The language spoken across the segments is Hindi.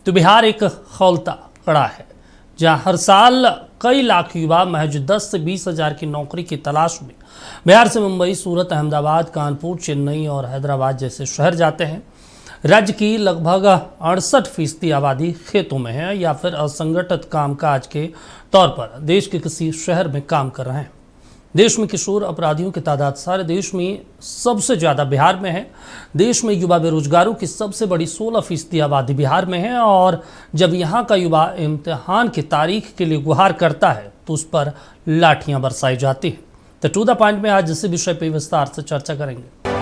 तो बिहार एक खौलता कड़ा है जहां हर साल कई लाख युवा महज 10 से 20 हजार की नौकरी की तलाश में बिहार से मुंबई, सूरत, अहमदाबाद, कानपुर, चेन्नई और हैदराबाद जैसे शहर जाते हैं। राज्य की लगभग 68% आबादी खेतों में है या फिर असंगठित कामकाज के तौर पर देश के किसी शहर में काम कर रहे हैं। देश में किशोर अपराधियों की तादाद सारे देश में सबसे ज़्यादा बिहार में है। देश में युवा बेरोजगारों की सबसे बड़ी 16% आबादी बिहार में है और जब यहाँ का युवा इम्तिहान की तारीख के लिए गुहार करता है तो उस पर लाठियाँ बरसाई जाती हैं। तो टू द पॉइंट में आज इसी विषय पर विस्तार से चर्चा करेंगे।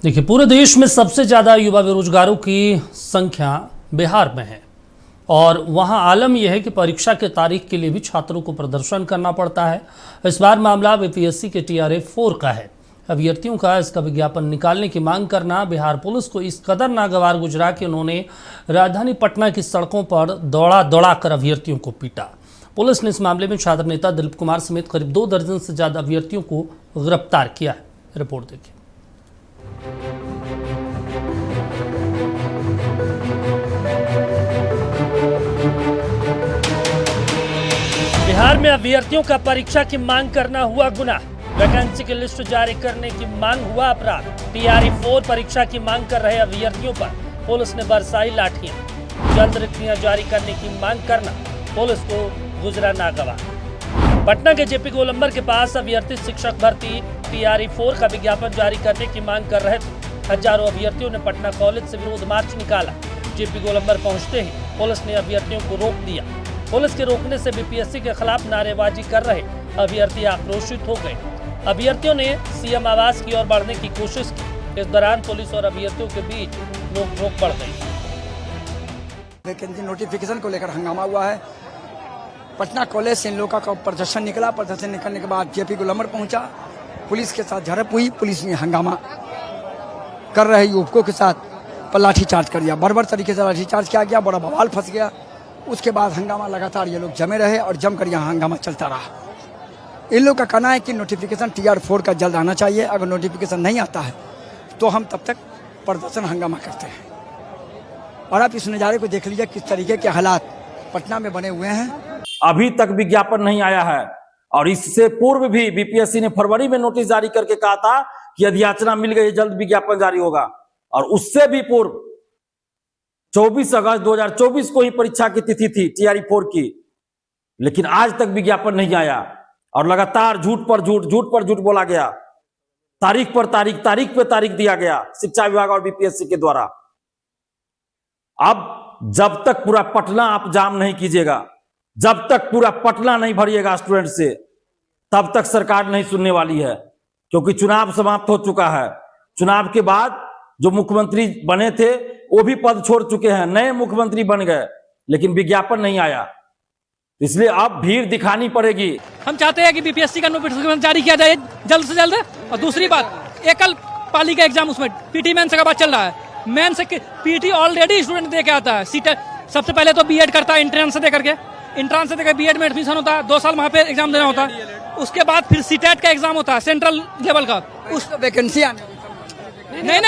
देखिए, पूरे देश में सबसे ज़्यादा युवा बेरोजगारों की संख्या बिहार में है और वहां आलम यह है कि परीक्षा के तारीख के लिए भी छात्रों को प्रदर्शन करना पड़ता है। इस बार मामला बीपीएससी के TRA-4 का है। अभ्यर्थियों का इसका विज्ञापन निकालने की मांग करना बिहार पुलिस को इस कदर नागवार गुजरा कि उन्होंने राजधानी पटना की सड़कों पर दौड़ा कर अभ्यर्थियों को पीटा। पुलिस ने इस मामले में छात्र नेता दिलीप कुमार समेत करीब 2 दर्जन से ज्यादा अभ्यर्थियों को गिरफ्तार किया है। रिपोर्ट देखिए। बिहार में अभ्यर्थियों का परीक्षा की मांग करना हुआ गुनाह, वैकेंसी की लिस्ट जारी करने की मांग हुआ अपराध। TRA-4 परीक्षा की मांग कर रहे अभ्यर्थियों पर पुलिस ने बरसाई लाठियां। जल्द रिक्तियां जारी करने की मांग करना पुलिस को गुजरा नागवार। पटना के JP गोलंबर के पास अभ्यर्थी शिक्षक भर्ती TRA-4 का विज्ञापन जारी करने की मांग कर रहे थे। हजारों अभ्यर्थियों ने पटना कॉलेज से विरोध मार्च निकाला। JP गोलंबर पहुंचते ही पुलिस ने अभ्यर्थियों को रोक दिया। पुलिस के रोकने से बीपीएससी के खिलाफ नारेबाजी कर रहे अभ्यर्थी आक्रोशित हो गए। अभ्यर्थियों ने CM आवास की ओर बढ़ने की कोशिश की। इस दौरान पुलिस और अभ्यर्थियों के बीच नोक-झोंक बढ़ गई। वैकेंसी नोटिफिकेशन को लेकर हंगामा हुआ है। पटना कॉलेज से इन लोगों का प्रदर्शन निकला। प्रदर्शन निकलने के बाद JP गोलंबर पहुंचा। पुलिस के साथ झड़प हुई। पुलिस ने हंगामा कर रहे युवकों के साथ लाठीचार्ज कर दिया। बर्बर तरीके से लाठीचार्ज किया गया। बड़ा बवाल फंस गया। उसके बाद हंगामा लगातार ये लोग जमे रहे और जमकर यहाँ हंगामा चलता रहा। इन लोग का कहना है कि नोटिफिकेशन TRA-4 का जल्द आना चाहिए। अगर नोटिफिकेशन नहीं आता है तो हम तब तक प्रदर्शन हंगामा करते हैं। और आप इस नज़ारे को देख लीजिए किस तरीके के हालात पटना में बने हुए हैं। अभी तक विज्ञापन नहीं आया है और इससे पूर्व भी बीपीएससी ने फरवरी में नोटिस जारी करके कहा था कि अधियाचना मिल गई, जल्द विज्ञापन जारी होगा। और उससे भी पूर्व 24 अगस्त 2024 को ही परीक्षा की तिथि थी TRA-4 की, लेकिन आज तक विज्ञापन नहीं आया और लगातार झूठ पर झूठ बोला गया। तारीख पर तारीख पे तारीख दिया गया शिक्षा विभाग और बीपीएससी के द्वारा। अब जब तक पूरा पटना आप जाम नहीं कीजिएगा, जब तक पूरा पटना नहीं भरिएगा स्टूडेंट से, तब तक सरकार नहीं सुनने वाली है, क्योंकि चुनाव समाप्त हो चुका है। चुनाव के बाद जो मुख्यमंत्री बने थे वो भी पद छोड़ चुके हैं, नए मुख्यमंत्री बन गए, लेकिन विज्ञापन नहीं आया। इसलिए अब भीड़ दिखानी पड़ेगी। हम चाहते हैं कि बीपीएससी का नोटिफिकेशन जारी किया जाए जल्द से जल्द। और दूसरी बात, एकल पाली का एग्जाम, उसमें PT मेंस का बात चल रहा है। Mains PT already student they के आता है। सीट सबसे पहले तो BEd करता है एंट्रेंस से देकर के, एंट्रेंस से देकर BEd में एडमिशन होता है। 2 साल वहाँ पे एग्जाम देना होता है। उसके बाद फिर CTET का एग्जाम होता है सेंट्रल लेवल का। उस वैकेंसी नहीं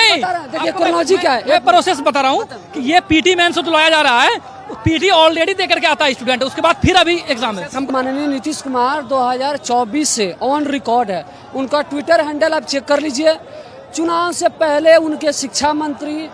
देखिए क्रोनोलॉजी क्या है, ये प्रोसेस बता रहा हूँ कि ये PT मेंस तो लाया जा रहा है। PT ऑलरेडी देकर के आता है स्टूडेंट, उसके बाद फिर अभी एग्जाम है। माननीय नीतीश कुमार 2024 से ऑन रिकॉर्ड है। उनका ट्विटर हैंडल आप चेक कर लीजिए। चुनाव से पहले उनके शिक्षा मंत्री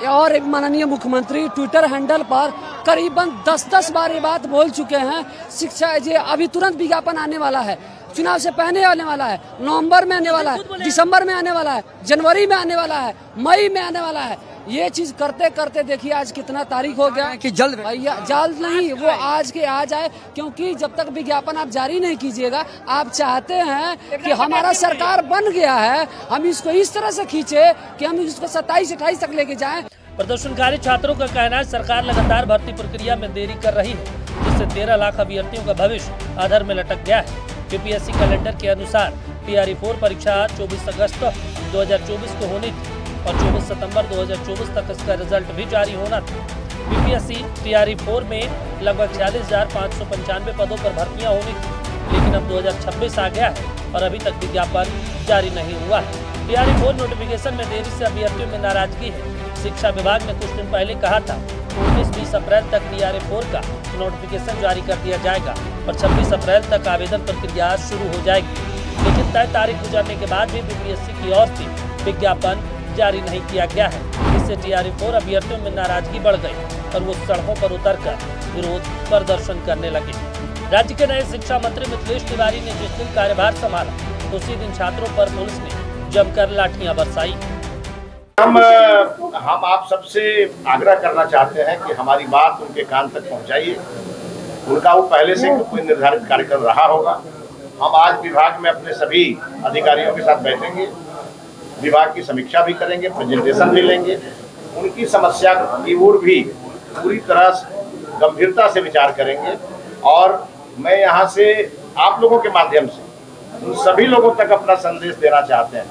और एक माननीय मुख्यमंत्री ट्विटर हैंडल पर करीबन 10 बार ये बात बोल चुके हैं। शिक्षा ये अभी तुरंत विज्ञापन आने वाला है, चुनाव से पहले आने वाला है, नवंबर में आने वाला है, दिसंबर में आने वाला है, जनवरी में आने वाला है, मई में आने वाला है। ये चीज करते करते देखिए आज कितना तारीख हो गया कि जल्द भैया, जल्द नहीं, वो आज के आज आए। क्योंकि जब तक विज्ञापन आप जारी नहीं कीजिएगा, आप चाहते हैं कि हमारा सरकार बन गया है, हम इसको इस तरह से खींचे कि हम इसको 27-28 तक लेके जाएं। प्रदर्शनकारी छात्रों का कहना है सरकार लगातार भर्ती प्रक्रिया में देरी कर रही है, जिससे 13 लाख अभ्यर्थियों का भविष्य आधर में लटक गया है। बीपीएससी कैलेंडर के अनुसार TRA-4 परीक्षा 24 अगस्त 2024 को होनी थी और 24 सितंबर 2024 तक इसका रिजल्ट भी जारी होना था। बीपीएससी TRA-4 में लगभग 46,595 पदों पर भर्तियां होनी थी, लेकिन अब 2026 आ गया है और अभी तक विज्ञापन जारी नहीं हुआ है। टीआरई 4 नोटिफिकेशन में देरी से अभ्यर्थियों में नाराजगी है। शिक्षा विभाग ने कुछ दिन पहले कहा था 19-20 अप्रैल तक टीआरई 4 का नोटिफिकेशन जारी कर दिया जाएगा और 26 अप्रैल तक आवेदन प्रक्रिया शुरू हो जाएगी, लेकिन तय तारीख गुजरने के बाद भी बीपीएससी की ओर से विज्ञापन जारी नहीं किया गया है। इससे टीआरई 4 अभ्यर्थियों में नाराजगी बढ़ गई और वो सड़कों पर उतरकर विरोध प्रदर्शन करने लगे। राज्य के नए शिक्षा मंत्री मिथिलेश तिवारी ने जिस दिन कार्यभार संभाला उसी दिन छात्रों पर पुलिस ने जमकर लाठियां बरसाई। हम आप सबसे आग्रह करना चाहते हैं कि हमारी बात उनके कान तक पहुंचाइए। उनका वो पहले से कोई निर्धारित कार्यक्रम रहा होगा। हम आज विभाग में अपने सभी अधिकारियों के साथ बैठेंगे, विभाग की समीक्षा भी करेंगे, प्रेजेंटेशन भी लेंगे, उनकी समस्या की ओर भी पूरी तरह गंभीरता से विचार करेंगे। और मैं यहाँ से आप लोगों के माध्यम से उन सभी लोगों तक अपना संदेश देना चाहते हैं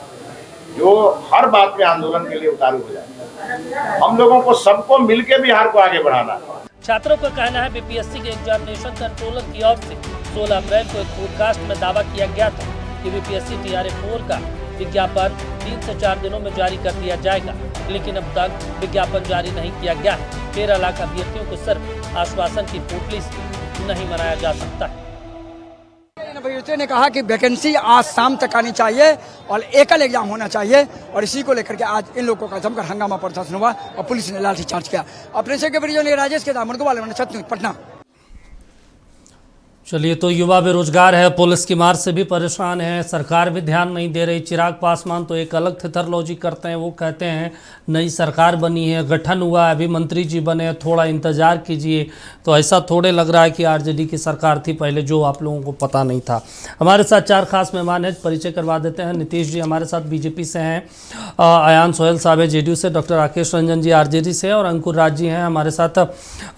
जो हर बात में आंदोलन के लिए उतारू हो जाए। हम लोगों को सबको मिलकर बिहार को आगे बढ़ाना है। छात्रों का कहना है बीपीएससी के एग्जामिनेशन कंट्रोलर की ओर से 16 अप्रैल को एक पॉडकास्ट में दावा किया गया था कि बीपीएससी टीआरई 4 का विज्ञापन 3 से 4 दिनों में जारी कर दिया जाएगा, लेकिन अब तक विज्ञापन जारी नहीं किया गया है। 13 लाख अभ्यर्थियों को सिर्फ आश्वासन की पोटली से नहीं मनाया जा सकता है। अभ्यर्थियों ने कहा कि वैकेंसी आज शाम तक आनी चाहिए और एकल एग्जाम होना चाहिए और इसी को लेकर के आज इन लोगों का जमकर हंगामा प्रदर्शन हुआ और पुलिस ने लाठीचार्ज किया। अपने से के परिजन राजेश के दामन को पटना। चलिए, तो युवा बेरोजगार है, पुलिस की मार से भी परेशान है, सरकार भी ध्यान नहीं दे रही। चिराग पासवान तो एक अलग थिथरलॉजी करते हैं, वो कहते हैं नई सरकार बनी है, गठन हुआ है, अभी मंत्री जी बने, थोड़ा इंतज़ार कीजिए। तो ऐसा थोड़े लग रहा है कि आरजेडी की सरकार थी पहले, जो आप लोगों को पता नहीं था। हमारे साथ 4 खास मेहमान हैं, परिचय करवा देते हैं। नीतीश जी हमारे साथ बीजेपी से हैं, अयान सोहेल साहब है जेडीयू से, डॉक्टर राकेश रंजन जी आरजेडी से और अंकुर राज जी हैं हमारे साथ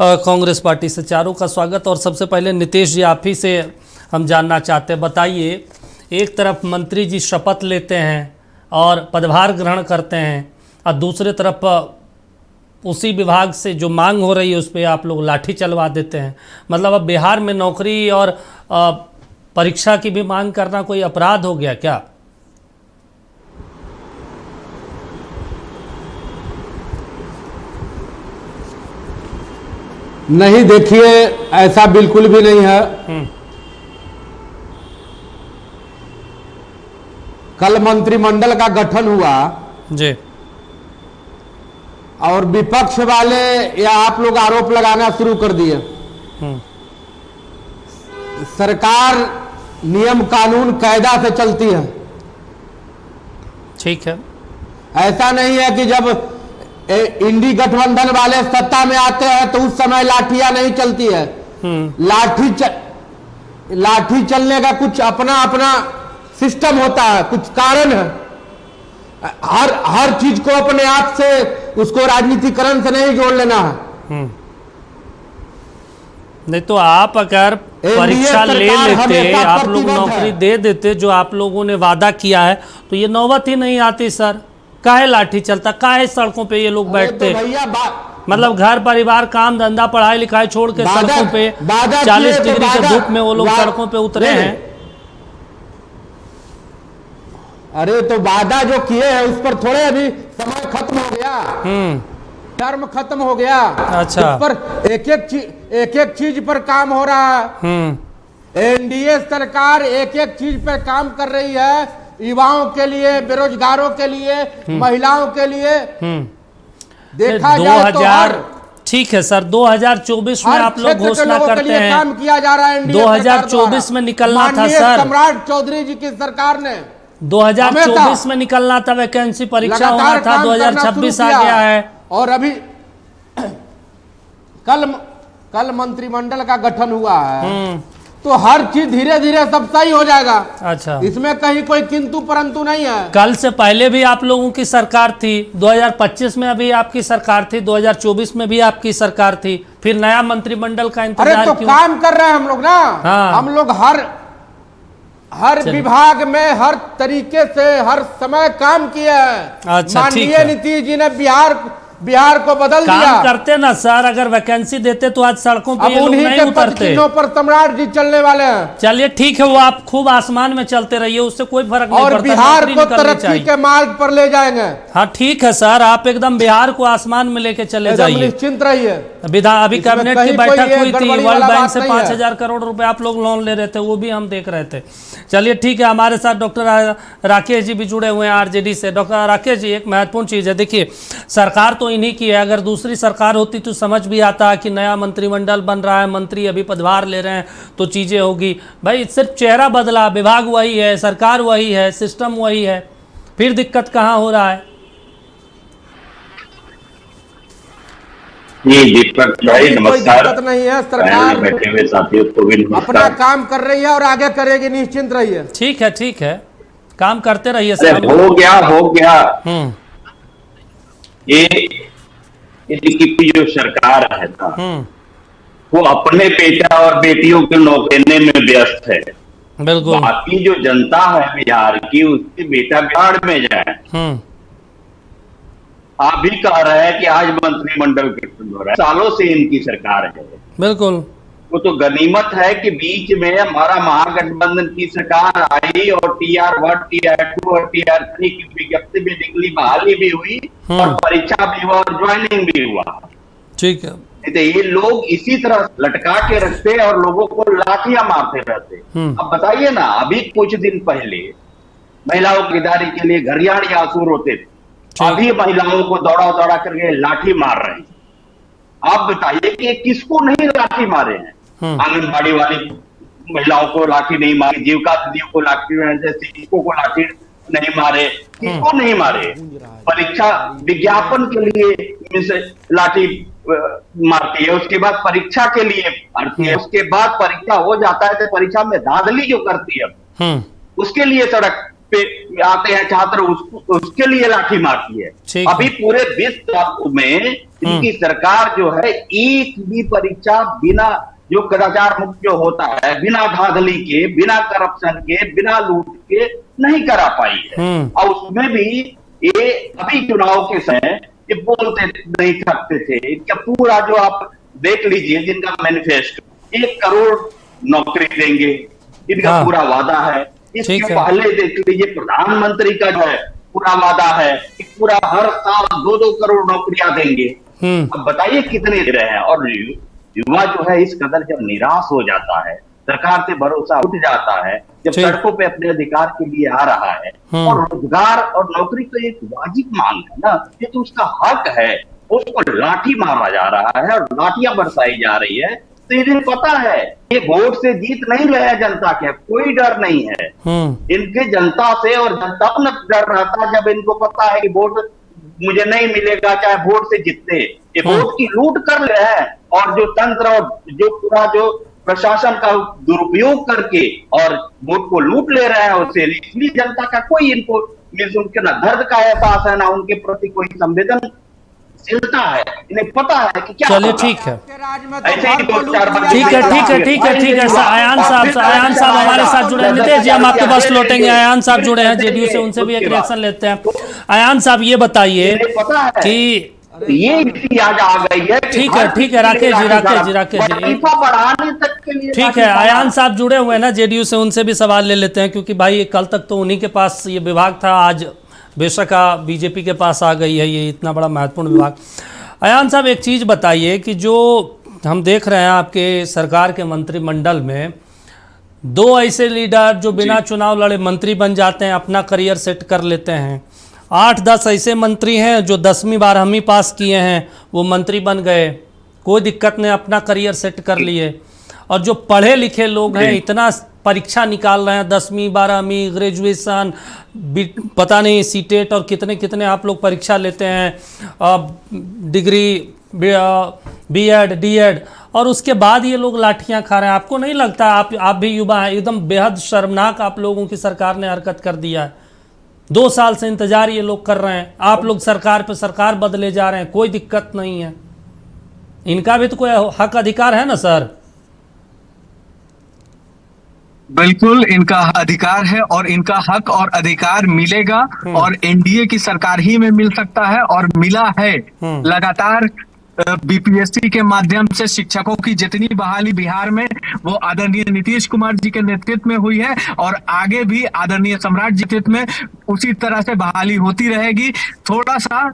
कांग्रेस पार्टी से। चारों का स्वागत। और सबसे पहले नीतीश जी आप ही से हम जानना चाहते हैं, बताइए, एक तरफ मंत्री जी शपथ लेते हैं और पदभार ग्रहण करते हैं और दूसरे तरफ उसी विभाग से जो मांग हो रही है उस पर आप लोग लाठी चलवा देते हैं। मतलब अब बिहार में नौकरी और परीक्षा की भी मांग करना कोई अपराध हो गया क्या? नहीं, देखिए ऐसा बिल्कुल भी नहीं है। कल मंत्रिमंडल का गठन हुआ जी, और विपक्ष वाले या आप लोग आरोप लगाना शुरू कर दिए। सरकार नियम कानून कायदा से चलती है। ठीक है, ऐसा नहीं है कि जब इंडी गठबंधन वाले सत्ता में आते हैं तो उस समय लाठियां नहीं चलती है। लाठी चलने का कुछ अपना अपना सिस्टम होता है, कुछ कारण है। हर चीज को अपने आप से उसको राजनीतिकरण से नहीं जोड़ लेना है। नहीं तो आप अगर परीक्षा ले लेते, आप लोग नौकरी दे देते जो आप लोगों ने वादा किया है, तो ये नौबत ही नहीं आती सर। काहे लाठी चलता, काहे सड़कों पे ये लोग बैठते? मतलब घर परिवार काम धंधा पढ़ाई लिखाई छोड़ के सड़कों पे 40 डिग्री के धूप में वो लोग सड़कों पे उतरे हैं। अरे तो वादा जो किए हैं उस पर थोड़े अभी समय खत्म हो गया, टर्म खत्म हो गया। अच्छा, उस पर एक एक चीज पर काम हो रहा है। एनडीए सरकार एक एक चीज पर काम कर रही है, युवाओं के लिए, बेरोजगारों के लिए, महिलाओं के लिए। देखा जाए तो ठीक है सर, 2024 में आप लोग घोषणा करते हैं, काम किया जा रहा है। 2024 में निकलना था सर, सम्राट चौधरी जी की सरकार ने 2024 में निकलना था, वैकेंसी परीक्षा होना था, 2026 आ गया है। और अभी कल मंत्रिमंडल का गठन हुआ है, तो हर चीज धीरे धीरे सब सही हो जाएगा। अच्छा, इसमें कहीं कोई किंतु परंतु नहीं है। कल से पहले भी आप लोगों की सरकार थी, 2025 में अभी आपकी सरकार थी, 2024 में भी आपकी सरकार थी, फिर नया मंत्रिमंडल का इंतजार अरे तो क्यों? काम कर रहे हैं हम लोग ना। हाँ। हम लोग हर विभाग में हर तरीके से हर समय काम किया है। अच्छा, माननीय नीतीश जी ने बिहार को बदल काम दिया। करते ना सर, अगर वैकेंसी देते तो आज सड़कों पे अब ये लोग उन्हीं नहीं के पद उतरते। चिन्हों पर सम्राट जी चलने वाले हैं। चलिए ठीक है, वो आप खूब आसमान में चलते रहिए, उससे कोई फर्क नहीं और पड़ता। बिहार नौकरी को निकलनी तरक्की चाहिए। के मार्ग पर ले जाएंगे। हाँ ठीक है सर, आप एकदम बिहार को आसमान में लेके चले एकदम जाइए। निश्चिंत रहिए। अभी इसमें कैबिनेट की कहीं बैठक कोई ये हुई थी, गड़बड़ी वर्ल्ड वाला बैंक बात से नहीं है। 5,000 करोड़ रुपए आप लोग लोन ले रहे थे, वो भी हम देख रहे थे। चलिए ठीक है, हमारे साथ डॉक्टर राकेश जी भी जुड़े हुए हैं आरजेडी से। डॉक्टर राकेश जी, एक महत्वपूर्ण चीज़ है, देखिए सरकार तो इन्हीं की है, अगर दूसरी सरकार होती तो समझ भी आता कि नया मंत्रिमंडल बन रहा है, मंत्री अभी पदभार ले रहे हैं तो चीज़ें होगी। भाई सिर्फ चेहरा बदला, विभाग वही है, सरकार वही है, सिस्टम वही है, फिर दिक्कत कहाँ हो रहा है? जी दीपक भाई कोई नमस्कार। दिक्कत नहीं है, पैनल सरकार में बैठे हुए साथियों को भी अपना नमस्कार। काम कर रही है और आगे करेगी, निश्चिंत रहिए। ठीक है, काम करते रहिए अरे सर। हो गया हम्म ये इनकी जो सरकार है ना, वो अपने बेटा और बेटियों के नौकरने में व्यस्त है। बिल्कुल। बाकी जो जनता है बिहार की, उसके बेटा बिहार में जाए। आप भी कह रहे हैं कि आज मंत्रिमंडल गठन हो रहा है, सालों से इनकी सरकार है। बिल्कुल। वो तो गनीमत है कि बीच में हमारा महागठबंधन की सरकार आई और TR1, TR2 और TR3 की विज्ञप्ति भी निकली, बहाली भी हुई और परीक्षा भी हुआ और ज्वाइनिंग भी हुआ। ठीक है। नहीं तो ये लोग इसी तरह लटका के रखते और लोगों को लाठियां मारते रहते। अब बताइए ना, अभी कुछ दिन पहले महिलाओं की खरीदारी के लिए घरियाणी आंसू रोते थे, अभी महिलाओं को दौड़ा दौड़ा करके लाठी मार रहे हैं। आप बताइए कि किसको नहीं लाठी मारे हैं? आंगनबाड़ी वाली महिलाओं को लाठी नहीं मारी, जीविका दीदियों को लाठी, शिक्षकों को लाठी नहीं मारे, किसको नहीं मारे? परीक्षा विज्ञापन के लिए लाठी मारती है, उसके बाद परीक्षा के लिए मारती है, उसके बाद परीक्षा हो जाता है तो परीक्षा में धांधली जो करती है उसके लिए सड़क पे आते हैं छात्र, उसके लिए लाठी मारती है। अभी पूरे विश्व में इनकी सरकार जो है एक भी परीक्षा बिना जो कदाचार मुक्त जो होता है, बिना धांधली के, बिना करप्शन के, बिना लूट के नहीं करा पाई है। और उसमें भी ये अभी चुनाव के समय ये बोलते नहीं थकते थे। इनका पूरा जो आप देख लीजिए, जिनका मैनिफेस्टो 1 करोड़ नौकरी देंगे, इनका पूरा वादा है। इसके पहले देख लीजिए प्रधानमंत्री का जो है पूरा वादा है कि पूरा हर साल 2-2 करोड़ नौकरियां देंगे। अब बताइए कितने दे रहे हैं? और युवा जो है इस कदर जब निराश हो जाता है, सरकार से भरोसा उठ जाता है, जब सड़कों पे अपने अधिकार के लिए आ रहा है, और रोजगार और नौकरी तो एक वाजिब मांग है ना, ये तो उसका हक है, उसको लाठी मारा जा रहा है और लाठियां बरसाई जा रही है। तो इन्हें पता है ये वोट से जीत नहीं रहे हैं जनता के, कोई डर नहीं है इनके जनता से। और जनता को न डर रहता जब इनको पता है कि वोट मुझे नहीं मिलेगा, चाहे वोट से जीतते। ये वोट की लूट कर ले हैं और जो तंत्र और जो पूरा जो प्रशासन का दुरुपयोग करके और वोट को लूट ले रहे हैं उससे, इसलिए जनता का कोई इनको उनके ना दर्द का एहसास है, ना उनके प्रति कोई संवेदनशीलता है। इन्हें पता है कि क्या। चलिए ठीक है, ऐसे ही 2-4 ठीक है। आयान साहब हमारे साथ जुड़े हैं। नितेश जी, हम आपके पास लौटेंगे। आयान साहब जुड़े हैं जेडीयू से, उनसे भी एक रिएक्शन लेते हैं। आयान साहब ये बताइए कि ये इम्तियाज आ गई है। ठीक है राकेश जी बढ़ाने तक के लिए ठीक है। आयान साहब जुड़े हुए हैं ना जेडीयू से, उनसे भी सवाल ले लेते हैं, क्योंकि भाई कल तक तो उन्हीं के पास ये विभाग था, आज बेशक बीजेपी के पास आ गई है ये इतना बड़ा महत्वपूर्ण विभाग। आयान साहब एक चीज़ बताइए कि जो हम देख रहे हैं आपके सरकार के मंत्रिमंडल में 2 ऐसे लीडर जो बिना चुनाव लड़े मंत्री बन जाते हैं, अपना करियर सेट कर लेते हैं। 8-10 ऐसे मंत्री हैं जो 10वीं 12वीं पास किए हैं, वो मंत्री बन गए, कोई दिक्कत नहीं, अपना करियर सेट कर लिए। और जो पढ़े लिखे लोग हैं, इतना परीक्षा निकाल रहे हैं, 10वीं 12वीं ग्रेजुएशन, पता नहीं सीटेट और कितने कितने आप लोग परीक्षा लेते हैं, डिग्री, बीएड, डीएड, और उसके बाद ये लोग लाठियां खा रहे हैं। आपको नहीं लगता, आप भी युवा हैं, एकदम बेहद शर्मनाक आप लोगों की सरकार ने हरकत कर दिया है। 2 साल से इंतजार ये लोग कर रहे हैं, आप लोग सरकार पे सरकार बदले जा रहे हैं, कोई दिक्कत नहीं है। इनका भी तो कोई हक अधिकार है ना सर? बिल्कुल इनका अधिकार है और इनका हक और अधिकार मिलेगा और एनडीए की सरकार ही में मिल सकता है और मिला है। लगातार बीपीएससी के माध्यम से शिक्षकों की जितनी बहाली बिहार में वो आदरणीय नीतीश कुमार जी के नेतृत्व में हुई है और आगे भी आदरणीय सम्राट जी के नेतृत्व में उसी तरह से बहाली होती रहेगी। थोड़ा सा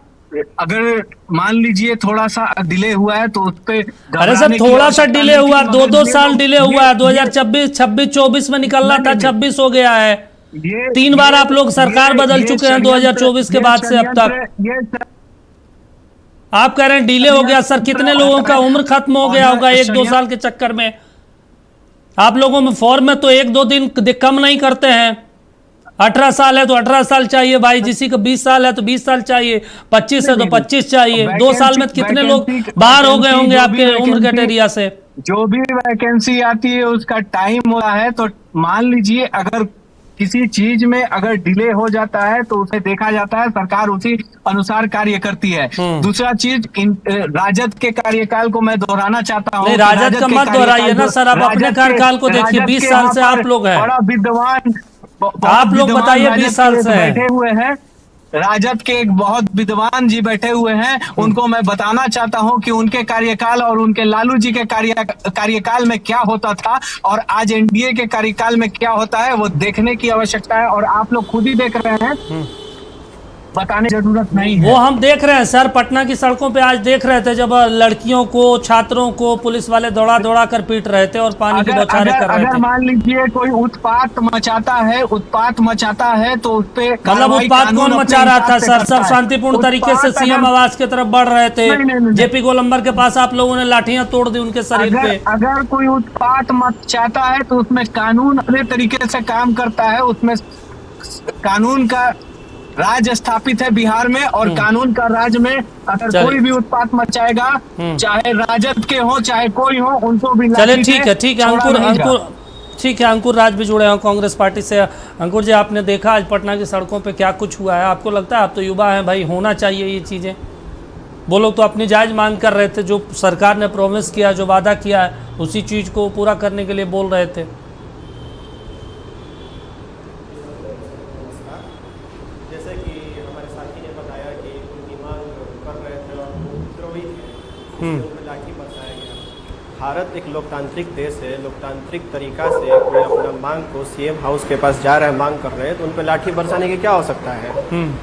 अगर मान लीजिए थोड़ा सा डिले हुआ है तो उस पे अरे सर थोड़ा सा डिले हुआ, 2-2 साल डिले हुआ है। 2026, 26, 24 में निकलना था, 26 हो गया है। 3 बार आप लोग सरकार बदल चुके हैं 2024 के बाद से अब तक। आप कह रहे हैं डिले हो गया। सर कितने लोगों का उम्र खत्म हो गया होगा 1-2 साल के चक्कर में। आप लोगों में फॉर्म में तो 1-2 दिन कम नहीं करते हैं। 18 साल है तो 18 साल चाहिए भाई, जिसी का 20 साल है तो 20 साल चाहिए, 25 है तो 25 चाहिए। 2 साल में कितने लोग बाहर हो गए होंगे आपके उम्र कैटेरिया से। जो भी वैकेंसी आती है उसका टाइम होता है, तो मान लीजिए अगर किसी चीज में अगर डिले हो जाता है तो उसे देखा जाता है, सरकार उसी अनुसार कार्य करती है। दूसरा चीज राजद के कार्यकाल को मैं दोहराना चाहता हूँ। राजद का मत दोहराइए ना सर, आप अपने कार्यकाल को देखिए। 20 साल से आप लोग हैं, बड़ा विद्वान आप लोग बताइए 20 साल से बैठे हुए हैं। राजद के एक बहुत विद्वान जी बैठे हुए हैं, उनको मैं बताना चाहता हूं कि उनके कार्यकाल और उनके लालू जी के कार्यकाल में क्या होता था और आज एनडीए के कार्यकाल में क्या होता है, वो देखने की आवश्यकता है। और आप लोग खुद ही देख रहे हैं, बताने की जरूरत नहीं है। वो हम देख रहे हैं सर, पटना की सड़कों पे आज देख रहे थे जब लड़कियों को, छात्रों को पुलिस वाले दौड़ा दौड़ा कर पीट रहे थे और पानी की बौछारें कर रहे थे। अगर मान लीजिए कोई उत्पात मचाता है तो उस पे मतलब उत्पात कौन मचा रहा था सर? सब शांतिपूर्ण तरीके से सीएम आवास की तरफ बढ़ रहे थे। जेपी गोलंबर के पास आप लोगों ने लाठियां तोड़ दी उनके शरीर पे। अगर कोई उत्पात मचाता है तो उसमें कानून अपने तरीके से काम करता है, उसमें कानून का राज स्थापित है बिहार में और कानून का राज में अगर कोई भी उत्पात मचाएगा, चाहे राजद के हो चाहे कोई हो, उनको भी चले ठीक है अंकुर राज भी जुड़े हैं कांग्रेस पार्टी से। अंकुर जी, आपने देखा आज पटना की सड़कों पे क्या कुछ हुआ है, आपको लगता है, आप तो युवा हैं भाई, होना चाहिए ये चीजें? वो लोग तो अपनी जायज मांग कर रहे थे, जो सरकार ने प्रॉमिस किया, जो वादा किया है उसी चीज को पूरा करने के लिए बोल रहे थे। भारत एक लोकतांत्रिक देश है, लोकतांत्रिक तरीका से कोई अपना मांग को सीएम हाउस के पास जा रहे हैं, मांग कर रहे हैं, तो उन पर लाठी बरसाने की क्या हो सकता है?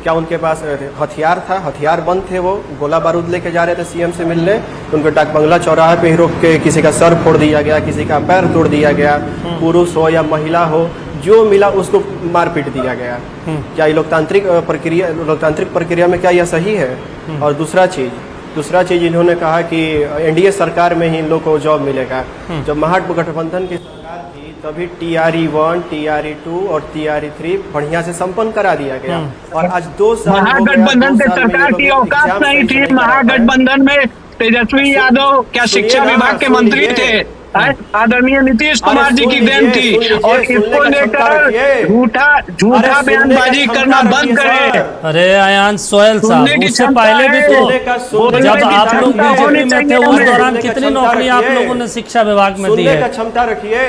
क्या उनके पास हथियार था? हथियार बंद थे, वो गोला बारूद लेके जा रहे थे सीएम से मिलने, तो उनको डाक बंगला चौराहे पे ही रोक के किसी का सर फोड़ दिया गया, किसी का पैर तोड़ दिया गया, पुरुष हो या महिला हो, जो मिला उसको मारपीट दिया गया। क्या ये लोकतांत्रिक प्रक्रिया में क्या यह सही है? और दूसरा चीज इन्होंने कहा कि एनडीए सरकार में ही इन लोग को जॉब मिलेगा। जब महागठबंधन की सरकार थी तभी TRE-1, TRE-2 और TRE-3 बढ़िया से संपन्न करा दिया गया। और आज 2 साल महागठबंधन की सरकार की औकात नहीं थी। महागठबंधन में तेजस्वी यादव क्या शिक्षा विभाग के मंत्री थे? आदरणीय नीतीश कुमार जी की देन थी। और इसको लेकर झूठा बयानबाजी करना बंद करें। अरे अयान सोहेल साहब, उससे पहले भी तो जब आप लोग बीजेपी में थे उस दौरान कितनी नौकरी आप लोगों ने शिक्षा विभाग में दी है? सुनने का क्षमता रखिए,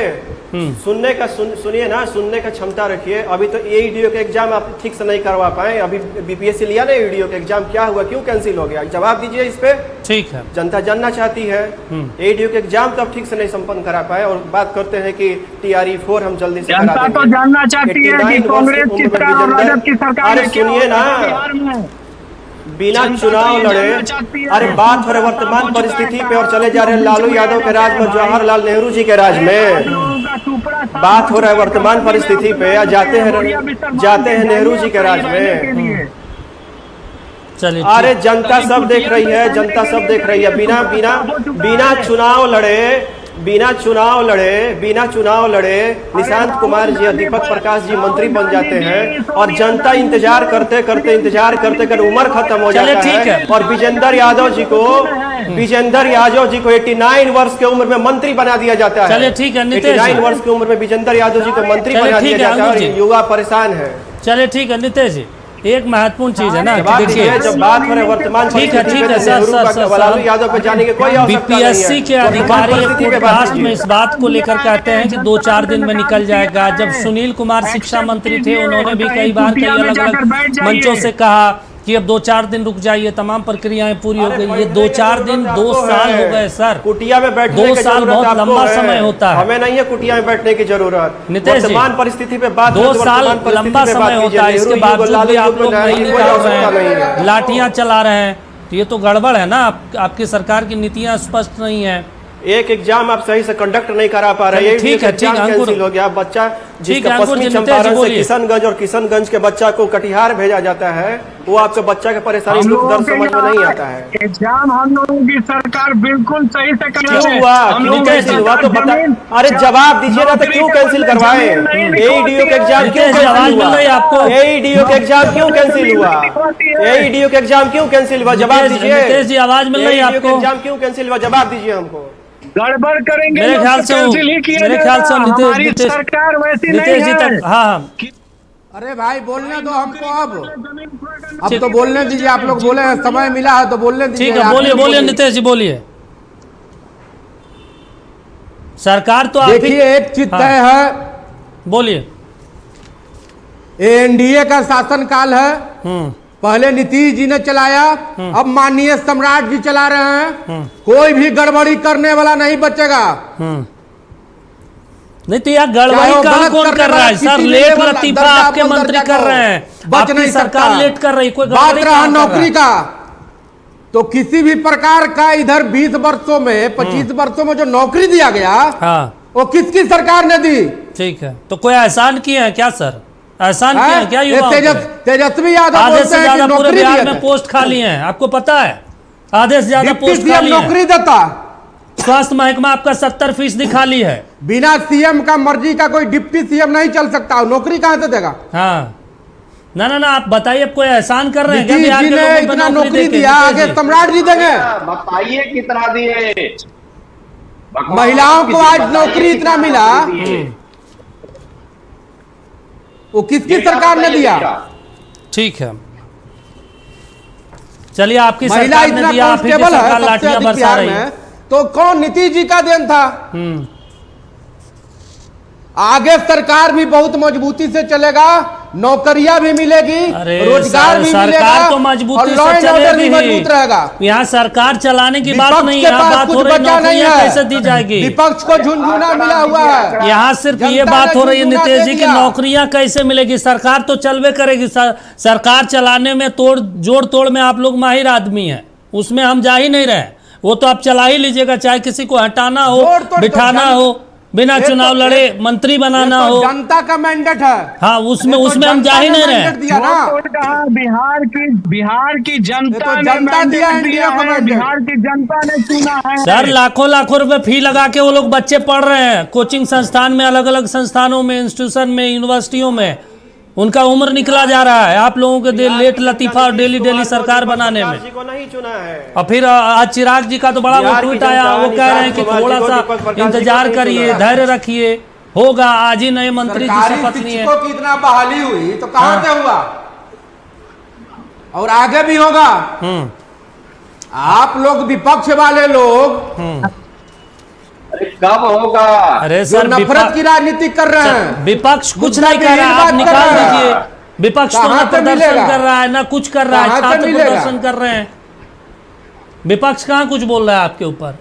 सुनिए ना, सुनने का क्षमता रखिए। अभी तो AEDO के एग्जाम आप ठीक से नहीं करवा पाए। अभी बीपीएससी लिया ना AEDO के एग्जाम, क्या हुआ, क्यों कैंसिल हो गया? जवाब दीजिए इस पे। ठीक है, जनता जानना चाहती है। AEDO के एग्जाम तो आप ठीक से नहीं संपन्न करा पाए और बात करते हैं कि TRE-4 हम जल्दी से करा देंगे। तो जानना चाहती है कि कांग्रेस की सरकार और राजद की सरकार में सुनिए ना, बिना चुनाव लड़े, अरे बात हो रही वर्तमान परिस्थिति पे और चले जा रहे हैं लालू यादव के राज में, जवाहरलाल नेहरू जी के राज में। बात हो रहा है वर्तमान परिस्थिति पे, या जाते हैं नेहरू जी के राज में। अरे जनता सब देख रही है, जनता सब देख रही है। बिना चुनाव लड़े निशांत कुमार जी और दीपक प्रकाश जी मंत्री बन जाते हैं और जनता इंतजार करते उम्र खत्म हो जाता है। और विजेंद्र यादव जी को 89 वर्ष की उम्र में मंत्री बना दिया जाता है। चलिए ठीक है, 89 वर्ष की उम्र में विजेंद्र यादव जी को मंत्री बना दिया जाता है और युवा परेशान है। चलिए ठीक है नितेश जी, एक महत्वपूर्ण चीज है ना, जवाब देखिए दीजिए, जब बात हो रही है वर्तमान ठीक है परिस्थिति पे, सर नेहरू लालू यादव पे जाने की कोई आवश्यकता नहीं है। बीपीएससी के अधिकारी पॉडकास्ट में इस बात को लेकर कहते हैं कि 2-4 दिन में निकल जाएगा। जब सुनील कुमार शिक्षा मंत्री थे, उन्होंने भी कई बार कई अलग अलग मंचों से कहा कि अब 2-4 दिन रुक जाइए, तमाम प्रक्रियाएं पूरी हो गई। ये 2-4 दिन 2 साल हो गए सर। कुटिया में बैठने 2 की साल जरूरत बहुत आपको लंबा है। समय होता है। हमें नहीं है कुटिया में बैठने की जरूरत। नितेश जी, वर्तमान परिस्थिति पे बात 2 साल लंबा समय होता है, इसके बावजूद भी आप लोग नहीं निकाल रहे हैं, लाठियां चला रहे हैं, तो ये तो गड़बड़ है ना। आपकी सरकार की नीतियां स्पष्ट नहीं है। एक एग्जाम आप सही से कंडक्ट नहीं करा पा रहे हैं, ठीक है अंकुर, हो गया। बच्चा जिसका अंकुर पश्चिमी जी, चंपारण से किशनगंज और किशनगंज के बच्चा को कटिहार भेजा जाता है, वो आपके बच्चा के परेशानी दुख दर्द समझ में नहीं आता है। एग्जाम हम लोगों की सरकार बिल्कुल सही से कर रही क्यों है। हुआ, क्यों कैंसिल हुआ तो बता। अरे जवाब दीजिए ना, तो क्यों कैंसिल करवाए? एईडीओ के एग्जाम क्यों कैंसिल हुआ? एईडीओ के एग्जाम क्यों कैंसिल हुआ? एईडीओ के एग्जाम क्यों कैंसिल हुआ? जवाब दीजिए। नितेश जी, आवाज मिल रही है आपको? एग्जाम क्यों कैंसिल हुआ? जवाब दीजिए हमको। गड़बड़ करेंगे मेरे ख्याल से हमारी सरकार वैसी नहीं है। हाँ, अरे भाई बोलने दो हमको, अब तो बोलने दीजिए। आप लोग बोले हैं, समय मिला है तो बोलने दीजिए। ठीक है, बोलिए नितेश जी, बोलिए। सरकार तो देखिए, एक चीज तय है, बोलिए। एनडीए का शासनकाल है। पहले नीतीश जी ने चलाया, अब माननीय सम्राट जी चला रहे हैं। कोई भी गड़बड़ी करने वाला नहीं बचेगा। नहीं तो यार गड़बड़ी काम कौन कर रहा है सर? लेट लतीफा आपके मंत्री कर रहे हैं, बच नहीं सरकार लेट कर रही। कोई बात रहा नौकरी का, तो किसी भी प्रकार का इधर 20 वर्षों में 25 वर्षों में जो नौकरी दिया गया, वो किसकी सरकार ने दी? ठीक है, तो कोई एहसान किए हैं क्या सर? एहसान किए हैं क्या युवाओं पे? तेजस्वी यादव आधे बोलते से हैं कि ज्यादा पूरे नौकरी बिहार दिए में थे। पोस्ट खाली हैं, आपको पता है? आधे से ज्यादा डिप्टी पोस्ट सीएम खाली नौकरी है। देता। स्वास्थ्य महकमा आपका 70% खाली है। बिना सीएम का मर्जी का कोई डिप्टी सीएम नहीं चल सकता, नौकरी कहां से देगा? हाँ, ना आप बताइए, आप कोई एहसान कर रहे हैं क्या? नीतीश बिहार जी के ने लोगों को इतना नौकरी देके? दिया, आगे सम्राट जी देंगे। बताइए कितना दिए? महिलाओं को आज नौकरी इतना मिला, वो किसकी सरकार ने दिया? ठीक है, चलिए, आपकी महिला सरकार ने इतना दिया, आप ही की कांस्टेबल है सरकार सबसे लाठियां अधिक बरसा बिहार रही है। में, तो कौन? नीतीश जी का देन था। आगे सरकार भी बहुत मजबूती से चलेगा, नौकरियां भी मिलेगी, रोजगार भी मिलेगा, सरकार तो मजबूती से चलेगी, मजबूत रहेगा। यहाँ सरकार चलाने की बात नहीं है, यहाँ बात हो रही है नौकरियां कैसे दी जाएगी। विपक्ष को झुनझुना मिला हुआ है। यहाँ सिर्फ ये बात हो रही है नितेश जी की नौकरियां कैसे मिलेगी। सरकार तो चलवे करेगी, सरकार चलाने में जोड़ तोड़ में आप लोग माहिर आदमी हैं, उसमें हम जा ही नहीं रहे। वो तो आप चला ही लीजिएगा, चाहे किसी को हटाना हो, बिठाना हो, बिना चुनाव लड़े मंत्री बनाना हो। जनता का मैंडेट है। हाँ, उसमें हम जा ही नहीं रहे। बिहार की जनता ने बिहार की जनता ने चुना है। सर, लाखों रुपए फी लगा के वो लोग बच्चे पढ़ रहे हैं कोचिंग संस्थान में, अलग अलग संस्थानों में, इंस्टीट्यूशन में, यूनिवर्सिटियों में, उनका उम्र निकला जा रहा है। आप लोगों के लेट लतीफा और डेली सरकार बनाने में। को नहीं चुना है। और फिर आज चिराग जी का तो बड़ा वो ट्वीट आया, वो कह रहे हैं कि थोड़ा सा इंतजार करिए, धैर्य रखिए, होगा। आज ही नए मंत्री जी शपथ लिए। शिक्षकों की इतना बहाली हुई तो कहां से हुआ, और आगे भी होगा। आप लोग विपक्ष वाले लोग कब होगा? अरे जो सर, नफरत की राजनीति कर रहे हैं। विपक्ष कुछ नहीं कर रहा है, आप निकाल दीजिए। विपक्ष तो ना प्रदर्शन मिलेगा? कर रहा है, ना कुछ कर रहा है, कहां से छात्र मिलेगा? प्रदर्शन कर रहे हैं। विपक्ष कहां कुछ बोल रहा है आपके ऊपर?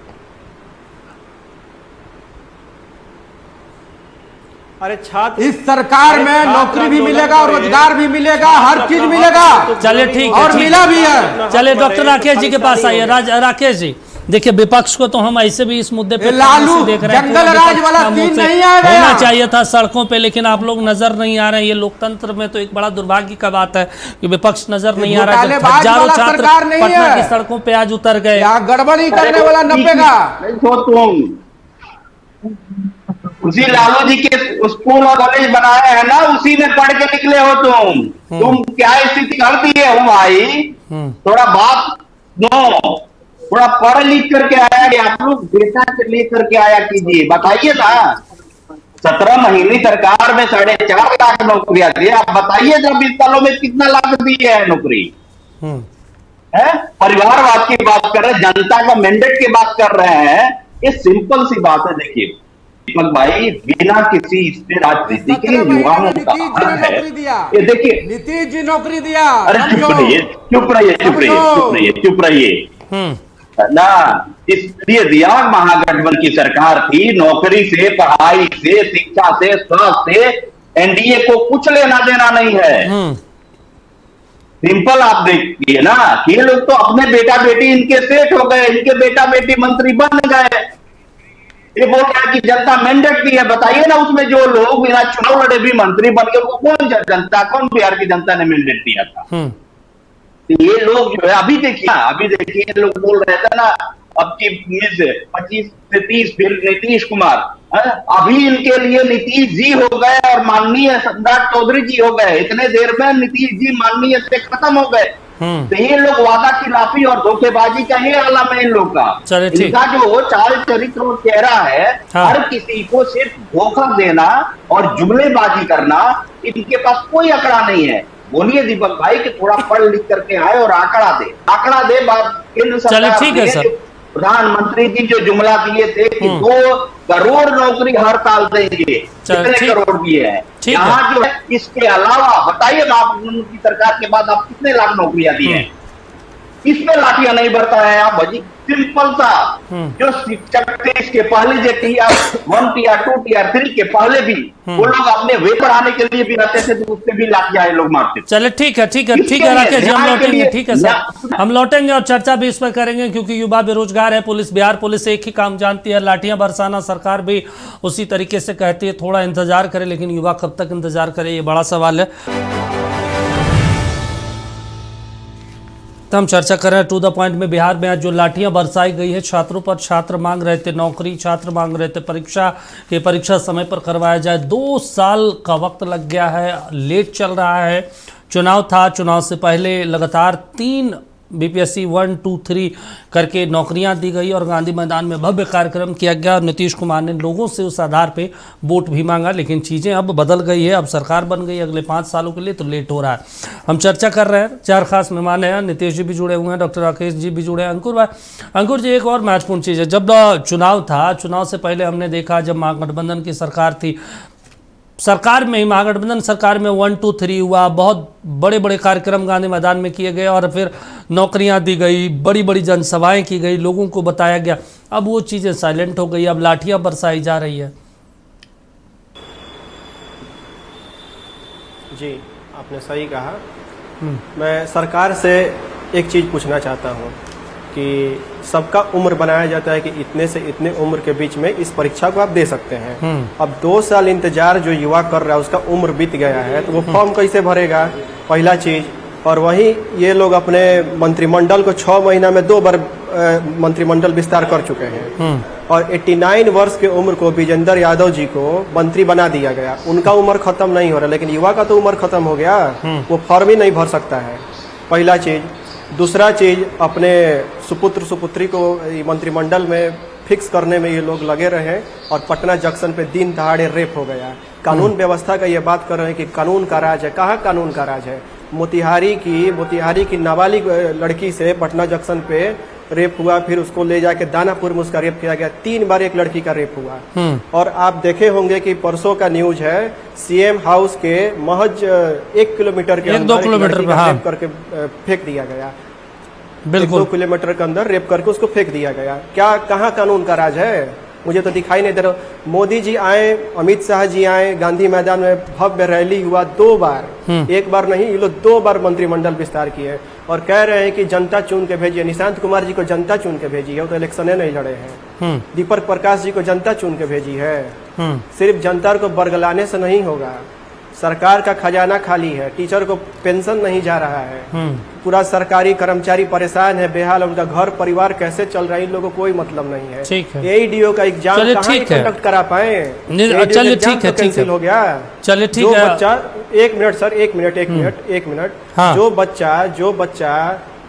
अरे छात्र, इस सरकार में नौकरी भी मिलेगा, रोजगार भी मिलेगा, हर चीज मिलेगा। चलिए ठीक है, और मिला भी है। चलिए डॉक्टर राकेश जी के पास आइए। राकेश जी, देखिए, विपक्ष को तो हम ऐसे भी इस मुद्दे पे लालू देख रहे हैं, जंगल राज वाला सीन नहीं आ गया। होना चाहिए था सड़कों पे, लेकिन आप लोग नजर नहीं आ रहे हैं। ये लोकतंत्र में तो एक बड़ा दुर्भाग्य का बात है कि विपक्ष नजर नहीं आ रहा है। जब हजारों छात्र पटना की सड़कों पे आज उतर गए, गड़बड़ी करने वाला नपेगा। उसी लालू जी के स्कूल और कॉलेज बनाए हैं ना, उसी में पढ़ के निकले हो तुम क्या स्थिति कर दी है भाई? थोड़ा बात दो, थोड़ा पढ़ लिख करके आया कि आप लोग डेटा से लेकर के आया कीजिए, बताइए ना। 17 महीने सरकार में 4.5 लाख नौकरियां दी। आप बताइए जब 20 सालों में कितना लाख दी है नौकरी है? परिवारवाद की बात कर रहे हैं, जनता का मैंडेट की बात कर रहे हैं। ये सिंपल सी बात है। देखिए दीपक भाई, बिना किसी इससे राजनीति के युवाओं का हक है। ये देखिए नीतीश जी नौकरी दिया। अरे चुप रहिए ना। इसलिए दिया, महागठबंधन की सरकार थी। नौकरी से, पढ़ाई से, शिक्षा से, स्वास्थ्य से एनडीए को कुछ लेना देना नहीं है। सिंपल आप देखिए ना, ये लोग तो अपने बेटा बेटी इनके सेठ हो गए, इनके बेटा बेटी मंत्री बन गए। ये बोल रहा है कि जनता मैंडेट दी है। बताइए ना, उसमें जो लोग बिना चुनाव लड़े भी मंत्री बन गए, वो कौन बिहार की जनता ने मैंडेट दिया था? ये लोग जो है, अभी देखिए ये लोग बोल रहे थे ना, अब की 25 से 30 फिर नीतीश कुमार, अभी इनके लिए नीतीश जी हो गए और माननीय सम्राट चौधरी जी हो गए। इतने देर में नीतीश जी माननीय से खत्म हो गए। तो ये लोग वादा खिलाफी और धोखेबाजी का ही आलम है इन लोग का। इनका जो चाल चरित्र और चेहरा है, हर किसी को सिर्फ धोखा देना और जुमलेबाजी करना, इनके पास कोई आंकड़ा नहीं है। बोलिए दीपक भाई कि थोड़ा पढ़ लिख करके आए और आंकड़ा दे बात केंद्र सरकार ठीक है सर। प्रधानमंत्री जी जो जुमला दिए थे कि 2 करोड़ नौकरी हर साल देंगे, कितने करोड़ दिए हैं यहाँ जो है? इसके अलावा बताइए आप, की सरकार के बाद आप कितने लाख नौकरियां दी हैं? इसमें लाठियां नहीं बरता है आप भाजी। सिंपल सा, जो शिक्षक थे इसके पहले जो टीआर 1, टीआर 2, टीआर 3 के पहले भी वो लोग अपने वे पढ़ाने के लिए भी रहते थे, तो उससे भी लाठियां लोग मारते थे। चले ठीक है राकेश जी, हम लौटेंगे। ठीक है सर, हम लौटेंगे और चर्चा भी इस पर करेंगे, क्योंकि युवा बेरोजगार है। बिहार पुलिस एक ही काम जानती है, लाठियां बरसाना। सरकार भी उसी तरीके से कहती है थोड़ा इंतजार करे, लेकिन युवा कब तक इंतजार करे, ये बड़ा सवाल है। हम चर्चा कर रहे हैं टू द पॉइंट में। बिहार में आज जो लाठियां बरसाई गई है छात्रों पर, छात्र मांग रहे थे नौकरी, छात्र मांग रहे थे परीक्षा समय पर करवाया जाए। 2 साल का वक्त लग गया है, लेट चल रहा है। चुनाव था, चुनाव से पहले लगातार 3 बीपीएससी 1, 2, 3 करके नौकरियां दी गई और गांधी मैदान में भव्य कार्यक्रम किया गया और नीतीश कुमार ने लोगों से उस आधार पे वोट भी मांगा। लेकिन चीज़ें अब बदल गई है, अब सरकार बन गई अगले 5 सालों के लिए, तो लेट हो रहा है। हम चर्चा कर रहे हैं, 4 खास मेहमान हैं। नीतीश जी भी जुड़े हुए हैं, डॉक्टर राकेश जी भी जुड़े हैं। अंकुर जी, एक और महत्वपूर्ण चीज़ है, जब चुनाव था, चुनाव से पहले हमने देखा जब महागठबंधन की सरकार थी, सरकार में ही महागठबंधन सरकार में 1, 2, 3 हुआ, बहुत बड़े बड़े कार्यक्रम गांधी मैदान में किए गए और फिर नौकरियां दी गई, बड़ी बड़ी जनसभाएं की गई, लोगों को बताया गया। अब वो चीज़ें साइलेंट हो गई, अब लाठियां बरसाई जा रही है। जी, आपने सही कहा। मैं सरकार से एक चीज़ पूछना चाहता हूँ कि सबका उम्र बनाया जाता है कि इतने से इतने उम्र के बीच में इस परीक्षा को आप दे सकते हैं। अब 2 साल इंतजार जो युवा कर रहा है, उसका उम्र बीत गया है, तो वो फॉर्म कैसे भरेगा, पहला चीज। और वहीं ये लोग अपने मंत्रिमंडल को 6 महीना में 2 बार मंत्रिमंडल विस्तार कर चुके हैं। और 89 वर्ष के उम्र को विजेंद्र यादव जी को मंत्री बना दिया गया। उनका उम्र खत्म नहीं हो रहा, लेकिन युवा का तो उम्र खत्म हो गया, वो फॉर्म ही नहीं भर सकता है, पहला चीज। दूसरा चीज, अपने सुपुत्र सुपुत्री को मंत्रिमंडल में फिक्स करने में ये लोग लगे रहे और पटना जंक्शन पे दिन दहाड़े रेप हो गया। कानून व्यवस्था का ये बात कर रहे हैं कि कानून का राज है। कहाँ कानून का राज है? मोतिहारी की नाबालिग लड़की से पटना जंक्शन पे रेप हुआ, फिर उसको ले जाके दानापुर में उसका रेप किया गया। 3 बार एक लड़की का रेप हुआ। और आप देखे होंगे कि परसों का न्यूज है, सीएम हाउस के महज 1 किलोमीटर के अंदर 1-2 किलोमीटर रेप करके फेंक दिया गया। बिल्कुल 2 किलोमीटर के अंदर रेप करके उसको फेंक दिया गया। क्या कहाँ कानून का राज है? मुझे तो दिखाई नहीं दे रहा। मोदी जी आए, अमित शाह जी आए, गांधी मैदान में भव्य रैली हुआ 2 बार, एक बार नहीं, ये लोग 2 बार मंत्रिमंडल विस्तार किए और कह रहे हैं कि जनता चुन के भेजी है। निशांत कुमार जी को जनता चुन के भेजी है, वो तो इलेक्शन नहीं लड़े हैं। दीपक प्रकाश जी को जनता चुन के भेजी है। सिर्फ जनता को बरगलाने से नहीं होगा। सरकार का खजाना खाली है, टीचर को पेंशन नहीं जा रहा है, पूरा सरकारी कर्मचारी परेशान है, बेहाल, उनका घर परिवार कैसे चल रहा है इन लोगों को कोई मतलब नहीं है। एईडीओ का एग्जाम कहाँ कंडक्ट करा पाए? चलिए ठीक है, कैंसिल हो गया। चलिए ठीक है। बच्चा, 1 मिनट सर, 1 मिनट। जो बच्चा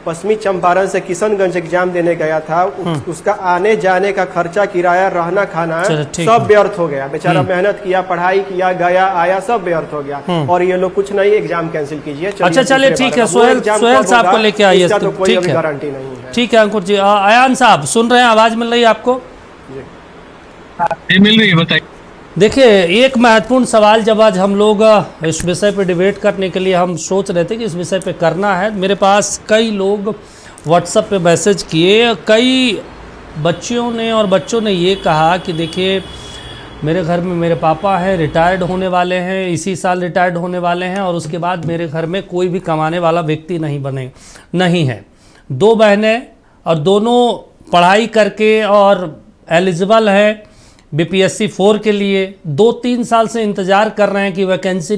पश्चिमी चंपारण से किशनगंज एग्जाम देने गया था, उसका आने जाने का खर्चा, किराया, रहना खाना सब व्यर्थ हो गया। बेचारा मेहनत किया, पढ़ाई किया, गया आया, सब व्यर्थ हो गया। और ये लोग कुछ नहीं, एग्जाम कैंसिल कीजिए। अच्छा चलिए ठीक है, सोहेल साहब को लेके आइए, तो कोई ठीक अभी है, गारंटी नहीं है। ठीक है अंकुर जी। अयान साहब सुन रहे हैं, आवाज मिल रही है आपको? मिल रही है, बताइए। देखिए, एक महत्वपूर्ण सवाल जब आज हम लोग इस विषय पे डिबेट करने के लिए हम सोच रहे थे कि इस विषय पे करना है, मेरे पास कई लोग व्हाट्सएप पे मैसेज किए, कई बच्चियों ने और बच्चों ने ये कहा कि देखिए मेरे घर में मेरे पापा हैं, रिटायर्ड होने वाले हैं, इसी साल रिटायर्ड होने वाले हैं, और उसके बाद मेरे घर में कोई भी कमाने वाला व्यक्ति नहीं है। 2 बहनें और दोनों पढ़ाई करके और एलिजिबल है बीपीएससी 4 के लिए, 2-3 साल से इंतज़ार कर रहे हैं कि वैकेंसी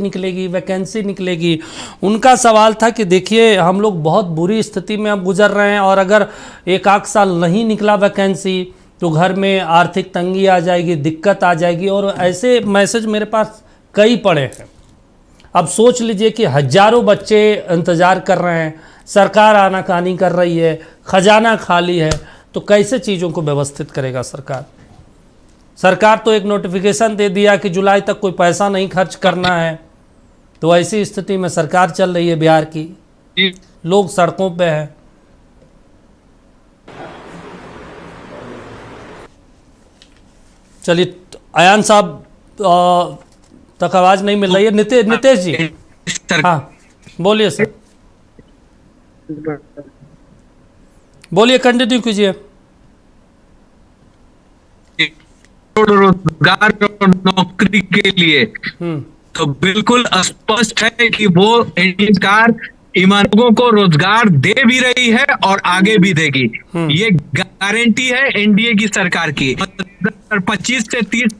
निकलेगी। उनका सवाल था कि देखिए हम लोग बहुत बुरी स्थिति में अब गुजर रहे हैं, और अगर 1 साल नहीं निकला वैकेंसी तो घर में आर्थिक तंगी आ जाएगी, दिक्कत आ जाएगी। और ऐसे मैसेज मेरे पास कई पड़े हैं। अब सोच लीजिए कि हजारों बच्चे इंतज़ार कर रहे हैं, सरकार आनाकानी कर रही है, खजाना खाली है, तो कैसे चीज़ों को व्यवस्थित करेगा सरकार? सरकार तो एक नोटिफिकेशन दे दिया कि जुलाई तक कोई पैसा नहीं खर्च करना है, तो ऐसी स्थिति में सरकार चल रही है बिहार की, लोग सड़कों पे हैं। चलिए, अयान साहब तक आवाज नहीं मिल रही है। नितेश जी, हाँ बोलिए सर, बोलिए, कंटिन्यू कीजिए। रोजगार और नौकरी के लिए तो बिल्कुल स्पष्ट है कि वो एनडीए सरकार ईमानों को रोजगार दे भी रही है और आगे भी देगी। ये गारंटी है एनडीए की सरकार की। 25 से 30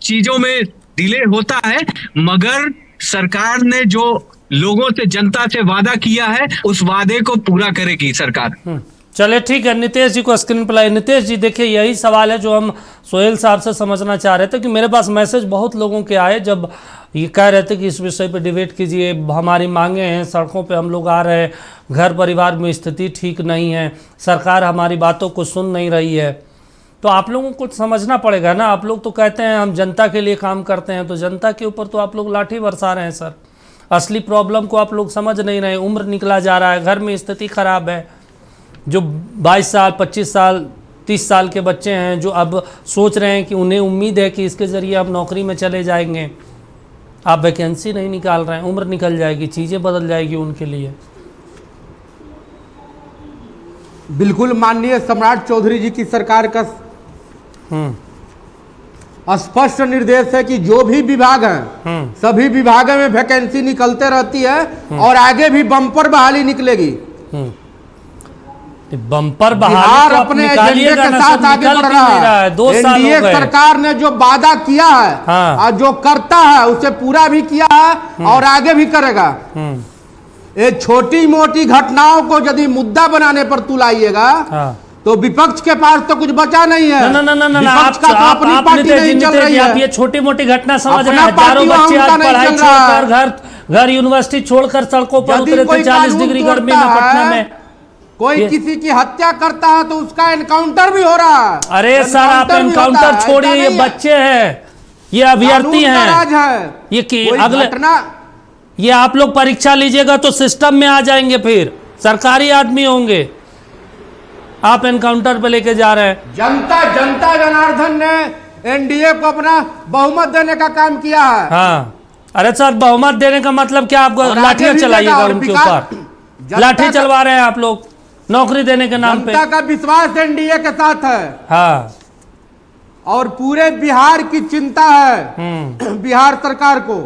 चीजों में डिले होता है, मगर सरकार ने जो लोगों से, जनता से वादा किया है, उस वादे को पूरा करेगी सरकार। चलिए ठीक है, नितेश जी को स्क्रीन पर लाइए। नितेश जी, देखिए यही सवाल है जो हम सोहेल साहब से समझना चाह रहे थे, कि मेरे पास मैसेज बहुत लोगों के आए जब ये कह रहे थे कि इस विषय पे डिबेट कीजिए, हमारी मांगे हैं, सड़कों पे हम लोग आ रहे हैं, घर परिवार में स्थिति ठीक नहीं है, सरकार हमारी बातों को सुन नहीं रही है। तो आप लोगों को समझना पड़ेगा ना। आप लोग तो कहते हैं हम जनता के लिए काम करते हैं, तो जनता के ऊपर तो आप लोग लाठी बरसा रहे हैं सर। असली प्रॉब्लम को आप लोग समझ नहीं रहे। उम्र निकला जा रहा है, घर में स्थिति खराब है। जो 22 साल, 25 साल, 30 साल के बच्चे हैं जो अब सोच रहे हैं कि उन्हें उम्मीद है कि इसके ज़रिए आप नौकरी में चले जाएंगे, आप वैकेंसी नहीं निकाल रहे हैं, उम्र निकल जाएगी, चीज़ें बदल जाएगी उनके लिए। बिल्कुल माननीय सम्राट चौधरी जी की सरकार का स्पष्ट निर्देश है कि जो भी विभाग हैं सभी विभागों में वैकेंसी निकलते रहती है और आगे भी बम्पर बहाली निकलेगी। बम्पर बिहार अपने एजेंडे के साथ आगे बढ़ रहा है। 2 साल एनडीए सरकार ने जो वादा किया है और जो करता है उसे पूरा भी किया है और आगे भी करेगा। ये छोटी मोटी घटनाओं को यदि मुद्दा बनाने पर तुलाइएगा तो विपक्ष के पास तो कुछ बचा नहीं है। विपक्ष का तो अपनी पार्टी नहीं चल रही है। आप ये छोटी मोटी घटना समझ रहे हैं। हजारों बच्चे आज पढ़ाई छोड़कर घर यूनिवर्सिटी छोड़कर सड़कों पर उतरे थे 40 डिग्री गर्मी में पटना में। कोई किसी की हत्या करता है तो उसका एनकाउंटर भी हो रहा है। अरे सर, आप एनकाउंटर छोड़िए, ये बच्चे हैं, ये अभ्यर्थी हैं, ये अगले ये आप लोग परीक्षा लीजिएगा तो सिस्टम में आ जाएंगे, फिर सरकारी आदमी होंगे। आप एनकाउंटर पे लेके जा रहे हैं। जनता जनार्दन ने एनडीए को अपना बहुमत देने का काम किया है। हाँ, अरे सर, बहुमत देने का मतलब क्या? आपको लाठियां चलाइएगा उनके ऊपर, लाठी चलवा रहे हैं आप लोग नौकरी देने के नाम पे। जनता का विश्वास एनडीए के साथ है। हाँ, और पूरे बिहार की चिंता है बिहार सरकार को।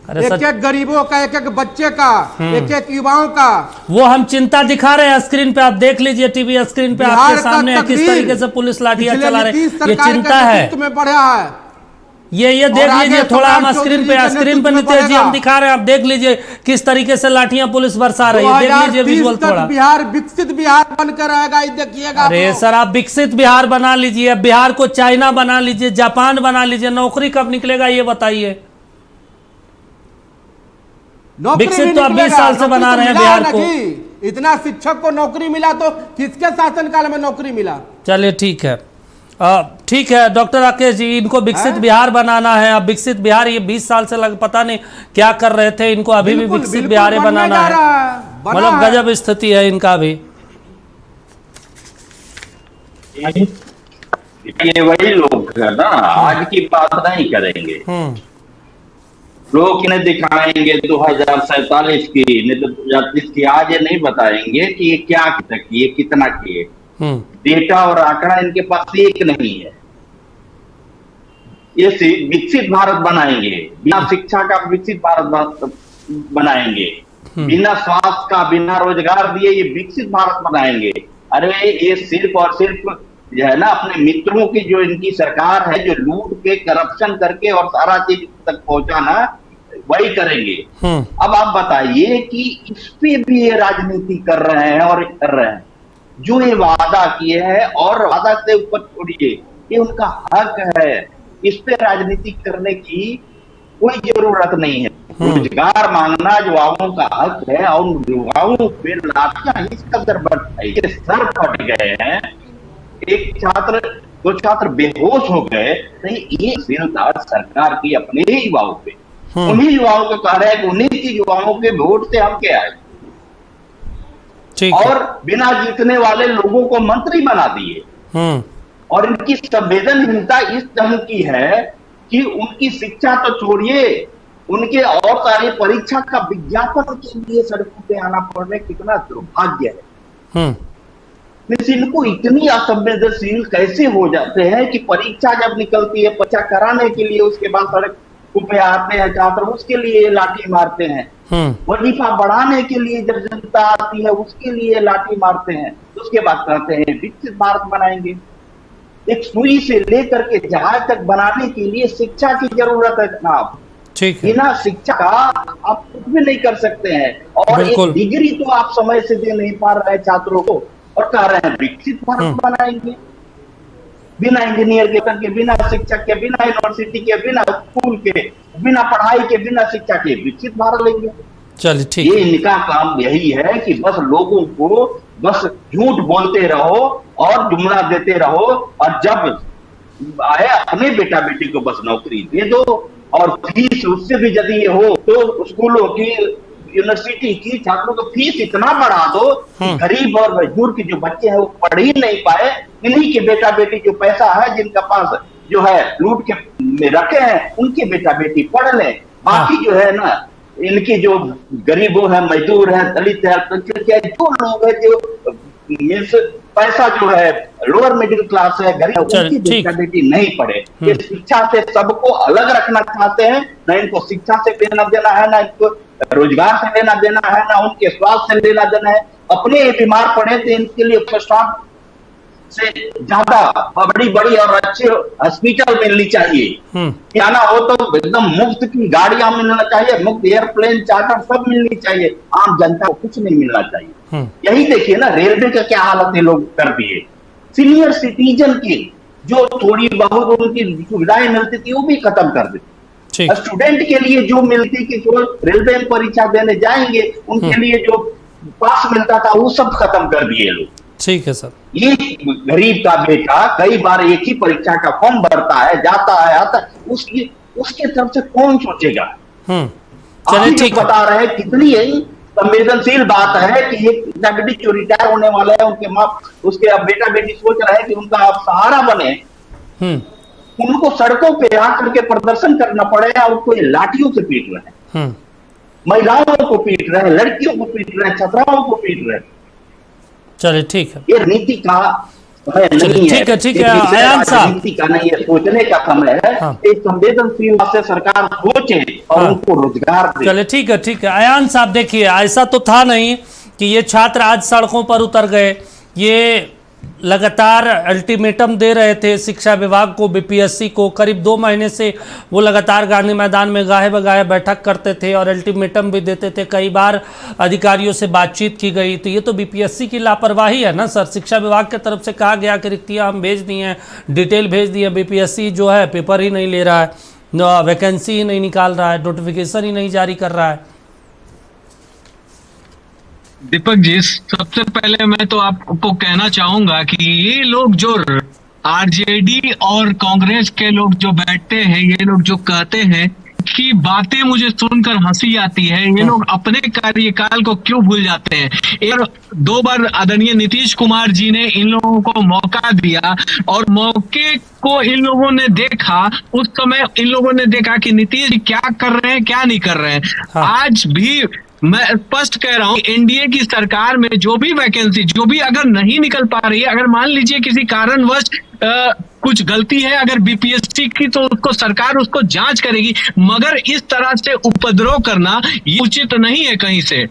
एक एक गरीबों का, एक एक बच्चे का, एक एक युवाओं का। वो हम चिंता दिखा रहे हैं स्क्रीन पे, आप देख लीजिए टीवी स्क्रीन पे आपके सामने किस तरीके से पुलिस लाठियां चला रहे हैं। ये चिंता है, बढ़ा है। ये देख लीजिए थोड़ा, हम स्क्रीन पे नितेश जी हम दिखा रहे हैं, आप देख लीजिए किस तरीके से लाठियां पुलिस बरसा रही है। देख लीजिए विजुअल थोड़ा। बिहार विकसित बिहार बनकर रहेगा, देखिएगा। अरे सर, आप विकसित बिहार बना लीजिए, बिहार को चाइना बना लीजिए, जापान बना लीजिए, नौकरी कब निकलेगा ये बताइए। नौकरी विकसित भी तो अब निकलेगा। 20 साल से नौकरी बना तो रहे हैं मिला है बिहार ना को। जी। इतना शिक्षक को नौकरी मिला तो किसके शासनकाल में नौकरी मिला? चलिए ठीक है, ठीक है डॉक्टर राकेश जी, इनको विकसित बिहार बनाना है। अब विकसित बिहार ये 20 साल से पता नहीं क्या कर रहे थे, इनको अभी भी विकसित बिहार बनाना है। मतलब गजब स्थिति है इनका भी। ये वही लोग है ना, आज की बात नहीं करेंगे। लोग इन्हें दिखाएंगे 2047 की, नहीं तो 2030 की। आज ये नहीं बताएंगे कि ये क्या किए, कितना किए। डेटा और आंकड़ा इनके पास एक नहीं है। ये विकसित भारत बनाएंगे, बिना शिक्षा का विकसित भारत बनाएंगे, बिना स्वास्थ्य का, बिना रोजगार दिए ये विकसित भारत बनाएंगे। अरे ये सिर्फ और सिर्फ जो है ना, अपने मित्रों की जो इनकी सरकार है, जो लूट के, करप्शन करके और सारा चीज तक पहुंचाना, वही करेंगे। अब आप बताइए कि इस पे भी ये राजनीति कर रहे हैं और कर रहे हैं। जो ये वादा किए हैं, और वादा से ऊपर छोड़िए, ये उनका हक है। इस पे राजनीति करने की कोई जरूरत नहीं है। रोजगार मांगना युवाओं का हक है, और युवाओं पे लाठियां इस कदर बढ़ाई, सर फट गए हैं। एक छात्र, दो छात्र बेहोश हो गए। नहीं, ये जिम्मेदार सरकार की अपने ही युवाओं पे, उन्हीं युवाओं को कह रहे हैं कि उन्हीं की युवाओं के वोट से हम क्या आए, और बिना जीतने वाले लोगों को मंत्री बना दिए। और इनकी संवेदनहीनता इस ढंग की है कि उनकी शिक्षा तो छोड़िए, उनके और सारी परीक्षा का विज्ञापन के लिए सड़कों पे आना पड़ रहा है। कितना दुर्भाग्य है। इनको इतनी असंवेदनशील कैसे हो जाते हैं कि परीक्षा जब निकलती है, परीक्षा कराने के लिए उसके बाद सड़क पे आते हैं छात्र, उसके लिए लाठी मारते हैं। वजीफा बढ़ाने के लिए जब जनता आती है, उसके लिए लाठी मारते हैं। उसके बाद कहते हैं विकसित भारत बनाएंगे। एक सुई से लेकर के जहाज तक बनाने के लिए शिक्षा की जरूरत है जनाब। बिना शिक्षा का आप कुछ भी नहीं कर सकते हैं। और एक डिग्री तो आप समय से दे नहीं पा रहे हैं छात्रों को, और कह रहे हैं विकसित भारत बनाएंगे। बिना इंजीनियर के, बिना शिक्षक के, बिना यूनिवर्सिटी के, बिना स्कूल के, बिना पढ़ाई के, बिना शिक्षा के विकसित भारत लेंगे। चलिए ठीक, ये इनका काम यही है कि बस लोगों को बस झूठ बोलते रहो और जुमला देते रहो, और जब आए अपने बेटा बेटी को बस नौकरी दे दो, और फीस उससे भी यदि ये हो तो स्कूलों की, यूनिवर्सिटी की छात्रों को फीस इतना बढ़ा दो कि गरीब और मजदूर के जो बच्चे हैं वो पढ़ ही नहीं पाए। इन्हीं के बेटा बेटी जो पैसा है, जिनका पास जो है लूट के में रखे हैं, उनके बेटा बेटी पढ़ ले। बाकी जो है ना, इनकी जो गरीबों है, मजदूर है, दलित है, जो लोग है, जो पैसा जो है लोअर मिडिल क्लास है, गरीब, उनकी बेटा बेटी नहीं पढ़े। ये शिक्षा से सबको अलग रखना चाहते हैं। न इनको शिक्षा से लेना देना है, ना इनको रोजगार से लेना देना है, ना उनके स्वास्थ्य से लेना देना है। अपने बीमार पड़े तो इनके लिए उपस्टाफ से ज्यादा बड़ी बड़ी और अच्छे हॉस्पिटल मिलनी चाहिए। जाना हो तो एकदम मुफ्त की गाड़ियां मिलना चाहिए, मुफ्त एयरप्लेन चार्टर सब मिलनी चाहिए। आम जनता को कुछ नहीं मिलना चाहिए। यही देखिए ना, रेलवे का क्या हालत है लोग कर दिए। सीनियर सिटीजन की जो थोड़ी बहुत उनकी सुविधाएं मिलती थी वो भी खत्म कर दी। स्टूडेंट के लिए जो मिलती कि जो रेलवे में परीक्षा देने जाएंगे उनके लिए जो पास मिलता था वो सब खत्म कर दिए लोग। ठीक है सर। ये गरीब का बेटा कई बार एक ही परीक्षा का फॉर्म भरता है, जाता है, आता है, उसके तरफ से कौन सोचेगा? चलिए ठीक बता रहे हैं कितनी संवेदनशील बात है कि एक बेटी जो रिटायर होने वाले हैं, उनके माँ, उसके अब बेटा बेटी सोच रहे हैं कि उनका अब सहारा बने। उनको सड़कों पे आकर के प्रदर्शन करना पड़ेगा। उनको ये लाठियों से पीट रहे हैं, महिलाओं को पीट रहे हैं, लड़कियों को पीट रहे हैं, छात्राओं को पीट रहे हैं। चलिए ठीक है, ये नीति का समय नहीं है। ठीक है अयान साहब, नीति का नहीं है, सोचने का समय है। एक संवेदनशील से सरकार सोचे और उनको रोजगार दे। चलिए ठीक है अयान साहब, देखिए ऐसा तो था नहीं कि ये छात्र आज सड़कों पर उतर गए। ये लगातार अल्टीमेटम दे रहे थे शिक्षा विभाग को, बीपीएससी को। करीब 2 महीने से वो लगातार गांधी मैदान में गाहे बगाहे बैठक करते थे और अल्टीमेटम भी देते थे। कई बार अधिकारियों से बातचीत की गई। तो ये तो बीपीएससी की लापरवाही है ना सर। शिक्षा विभाग की तरफ से कहा गया कि रिक्तियाँ हम भेज दी हैं, डिटेल भेज दी है, बीपीएससी जो है पेपर ही नहीं ले रहा है, वैकेंसी ही नहीं निकाल रहा है, नोटिफिकेशन ही नहीं जारी कर रहा है। दीपक जी, सबसे पहले मैं तो आपको कहना चाहूंगा कि ये लोग जो आरजेडी और कांग्रेस के लोग जो बैठते हैं, ये लोग जो कहते हैं की बातें मुझे सुनकर हंसी आती है। ये लोग अपने कार्यकाल को क्यों भूल जाते हैं। एक 2 बार आदरणीय नीतीश कुमार जी ने इन लोगों को मौका दिया और मौके को इन लोगों ने देखा। उस समय इन लोगों ने देखा कि नीतीश जी क्या कर रहे हैं, क्या नहीं कर रहे हैं। हाँ। आज भी मैं स्पष्ट कह रहा हूं, एनडीए की सरकार में जो भी वैकेंसी, जो भी अगर नहीं निकल पा रही है, अगर मान लीजिए किसी कारणवश कुछ गलती है अगर बीपीएससी की, तो उसको सरकार उसको जांच करेगी, मगर इस तरह से उपद्रव करना ये उचित नहीं है कहीं से।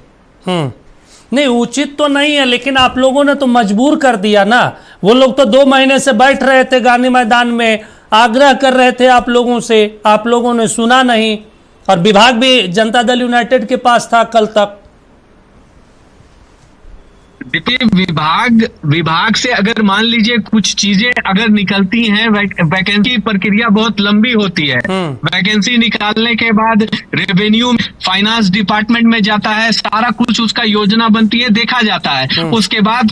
नहीं, उचित तो नहीं है, लेकिन आप लोगों ने तो मजबूर कर दिया ना। वो लोग तो 2 महीने से बैठ रहे थे गांधी मैदान में, आग्रह कर रहे थे आप लोगों से, आप लोगों ने सुना नहीं। और विभाग भी जनता दल यूनाइटेड के पास था कल तक। विभाग से अगर मान लीजिए कुछ चीजें अगर निकलती हैं, वैकेंसी प्रक्रिया बहुत लंबी होती है। वैकेंसी निकालने के बाद रेवेन्यू फाइनेंस डिपार्टमेंट में जाता है, सारा कुछ उसका योजना बनती है, देखा जाता है। उसके बाद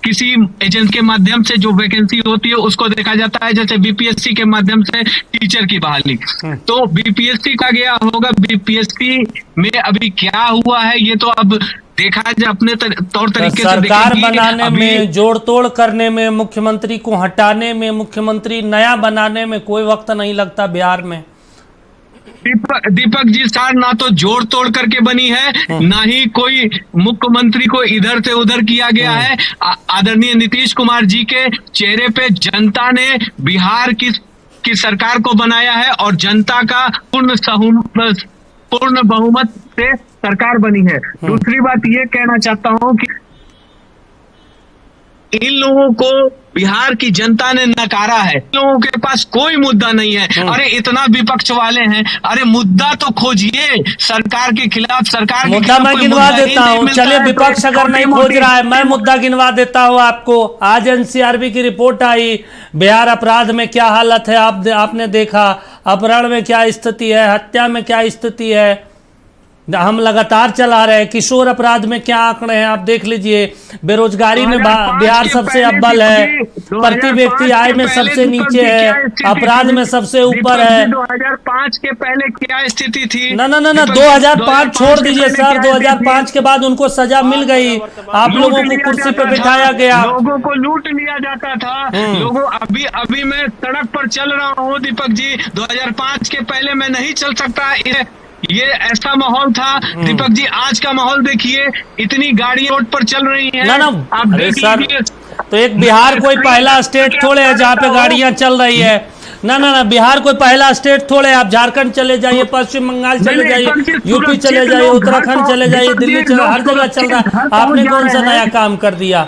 किसी एजेंट के माध्यम से जो वैकेंसी होती है उसको देखा जाता है, जैसे बीपीएससी के माध्यम से टीचर की बहाली। तो बीपीएससी का गया होगा, बीपीएससी में अभी क्या हुआ है ये तो अब देखा जाए अपने तौर तरीके से। सरकार बनाने में, जोड़ तोड़ करने में, मुख्यमंत्री को हटाने में, मुख्यमंत्री नया बनाने में कोई वक्त नहीं लगता बिहार में। दीपक जी, सर ना तो जोड़ तोड़ करके बनी है, ना ही कोई मुख्यमंत्री को इधर से उधर किया गया है। आदरणीय नीतीश कुमार जी के चेहरे पे जनता ने बिहार की सरकार को बनाया है और जनता का पूर्ण बहुमत से सरकार बनी है। दूसरी बात ये कहना चाहता हूं कि इन लोगों को बिहार की जनता ने नकारा है। इन लोगों के पास कोई मुद्दा नहीं है। अरे इतना विपक्ष वाले हैं, अरे मुद्दा तो खोजिए सरकार के खिलाफ। सरकार के मुद्दा मैं गिनवा देता हूँ, चलिए विपक्ष अगर नहीं खोज रहा है, मैं मुद्दा गिनवा देता हूँ आपको। आज एनसीआरबी की रिपोर्ट आई, बिहार अपराध में क्या हालत है आपने देखा, अपहरण में क्या स्थिति है, हत्या में क्या स्थिति है, हम लगातार चला रहे हैं। किशोर अपराध में क्या आंकड़े हैं आप देख लीजिए। बेरोजगारी में बिहार सबसे अव्वल है, प्रति व्यक्ति आय में सबसे नीचे है, अपराध में सबसे ऊपर है। 2005 के पहले क्या स्थिति थी? ना 2005 छोड़ दीजिए सर, 2005 के बाद उनको सजा मिल गई, आप लोगों को कुर्सी पे बिठाया गया, लोगों को लूट लिया जाता था। लोगों अभी मैं सड़क पर चल रहा हूँ दीपक जी, 2005 के पहले मैं नहीं चल सकता। ये ऐसा माहौल था दीपक जी। आज का माहौल देखिए, इतनी गाड़ियां रोड पर चल रही हैं। आप देख लीजिए। तो एक बिहार कोई पहला स्टेट थोड़े है जहाँ पे गाड़ियां चल रही है। ना बिहार कोई पहला स्टेट थोड़े। आप झारखंड चले जाइए, पश्चिम बंगाल चले जाइए, यूपी चले जाइए, उत्तराखंड चले जाइए, दिल्ली चले, हर जगह चल रहा है। आपने कौन सा नया काम कर दिया,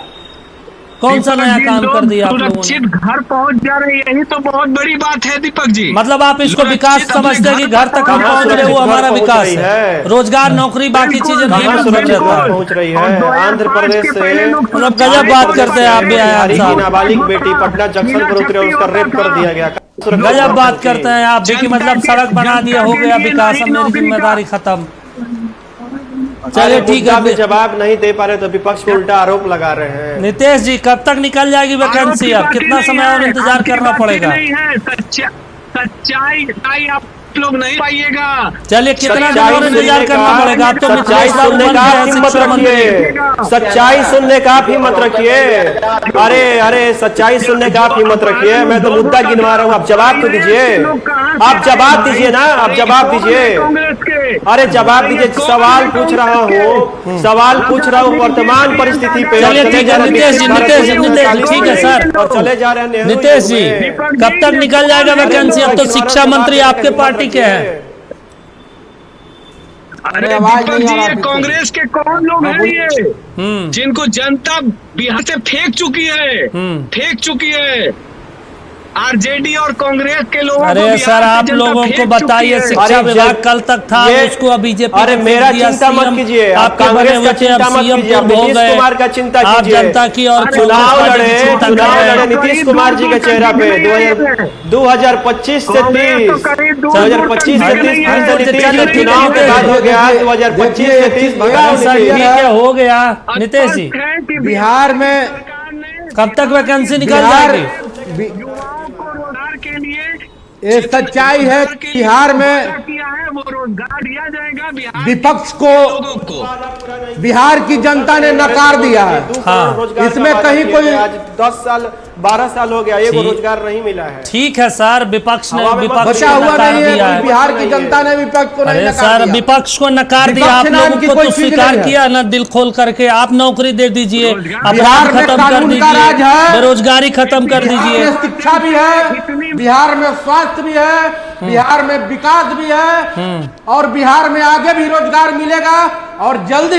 कौन सा नया काम कर दिया आप लोगों ने? घर पहुंच जा रही है, यही तो बहुत बड़ी बात है दीपक जी। मतलब आप इसको विकास समझते हैं कि घर तक हम पहुंच रहे, वो हमारा विकास है। रोजगार, नौकरी, बाकी चीजें नहीं पहुंच रही है। आंध्र प्रदेश से मतलब गजब बात करते हैं आप भी। नाबालिग बेटी पटना जंक्शन पर उतरे, उसका रेप कर दिया गया। गजब बात करते हैं आप भी कि मतलब सड़क बना दिया, हो गया विकास, अब मेरी जिम्मेदारी खत्म। चलिए ठीक है, जवाब नहीं दे पा रहे तो विपक्ष पे उल्टा आरोप लगा रहे हैं। नीतीश जी, कब तक निकल जाएगी वैकेंसी? अब कितना समय और इंतजार करना पड़ेगा? सच्चाई आप लोग नहीं पाइएगा। चलिए कितना दिन और इंतजार करना पड़ेगा? आप तो सच्चाई सुनने का हिम्मत रखिए, सच्चाई सुनने का हिम्मत रखिए। अरे सच्चाई सुनने का हिम्मत रखिए। मैं तो मुद्दा गिनवा रहा हूँ, आप जवाब तो दीजिए। आप जवाब दीजिए ना, आप जवाब दीजिए। अरे जवाब दीजिए, सवाल पूछ रहा हूँ, सवाल पूछ रहा हूँ वर्तमान परिस्थिति पे। चलिए ठीक है नीतीश जी, ठीक है सर, चले जा रहे हैं। नीतीश जी, कब तक निकल जाएगा वैकेंसी? अब तो शिक्षा मंत्री आपके पार्टी के हैं। अरे दीपक जी, ये कांग्रेस के कौन लोग हैं ये, जिनको जनता बिहार से फेंक चुकी है। आरजेडी और कांग्रेस के लोगों अरे को सर, आप लोगों को बताइए, शिक्षा विभाग कल तक था, उसको अब बीजेपी अरे मेरा चिंता मत कीजिए, आप कांग्रेस का चिंता मत कीजिए, आप नीतीश कुमार का चिंता कीजिए। आप जनता की और चुनाव लड़े नीतीश कुमार जी के चेहरा पे 2025 से 30, 2025 से 30 चुनाव के बाद हो गया, 2025 से 30 हो गया। नितेश जी, बिहार में कब तक वैकेंसी निकल जाएगी? युवाओं को रोजगार के लिए ये सच्चाई है, बिहार में किया है वो रोजगार दिया जाएगा। बिहार विपक्ष को बिहार की जनता ने नकार दिया है। हाँ, इसमें कहीं कोई आज 10 साल 12 साल हो गया, एक रोजगार नहीं मिला है। ठीक है सर, विपक्ष ने बचा हुआ नहीं है, बिहार की जनता ने विपक्ष को नहीं अरे नकार सर, दिया। विपक्ष को नकार दिया, आप लोगों को तो स्वीकार किया ना दिल खोल करके। आप नौकरी दे दीजिए, अपराध खत्म कर दीजिए, बेरोजगारी खत्म कर दीजिए। शिक्षा भी है, बिहार में स्वास्थ्य भी है, बिहार में विकास भी है, और बिहार में आगे भी रोजगार मिलेगा। और जल्द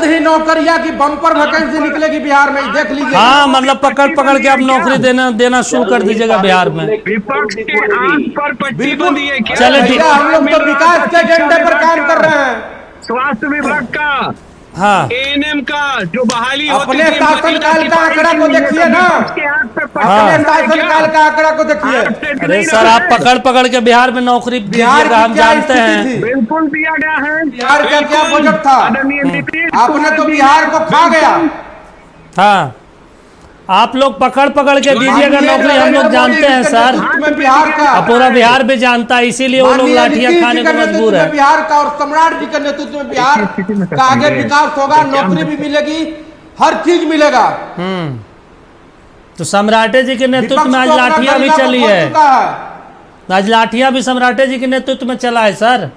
ही नौकरियां की बम्पर वैकेंसी निकलेगी बिहार में, देख लीजिए। हाँ, मतलब पकड़ के आप नौकरी देना शुरू कर दीजिएगा बिहार में। विपक्ष के आंख पर पट्टी बंधी है क्या? चले ठीक, हम लोग तो विकास के एजेंडे पर काम कर रहे हैं। स्वास्थ्य विभाग का, हाँ, एएनएम का जो बहाली अपने शासनकाल का आंकड़ा को देखिए ना, अपने शासनकाल का आंकड़ा को देखिए। अरे सर, आप पकड़ के बिहार में नौकरी दीजिएगा, हम जानते हैं। बिल्कुल दिया गया है। बिहार का क्या बजट था? आपने तो बिहार को खा गया। हाँ, आप लोग पकड़ के दीजिएगा नौकरी, हम लोग जानते हैं सर। बिहार का पूरा बिहार भी जानता है, इसीलिए वो लोग लाठियां खाने को मजबूर है। बिहार का और सम्राट जी के नेतृत्व में बिहार का आगे विकास होगा, नौकरी भी मिलेगी, हर चीज मिलेगा। तो सम्राटे जी के नेतृत्व में आज लाठियां भी चली है, आज लाठियां भी सम्राटे जी के नेतृत्व में चला है सर।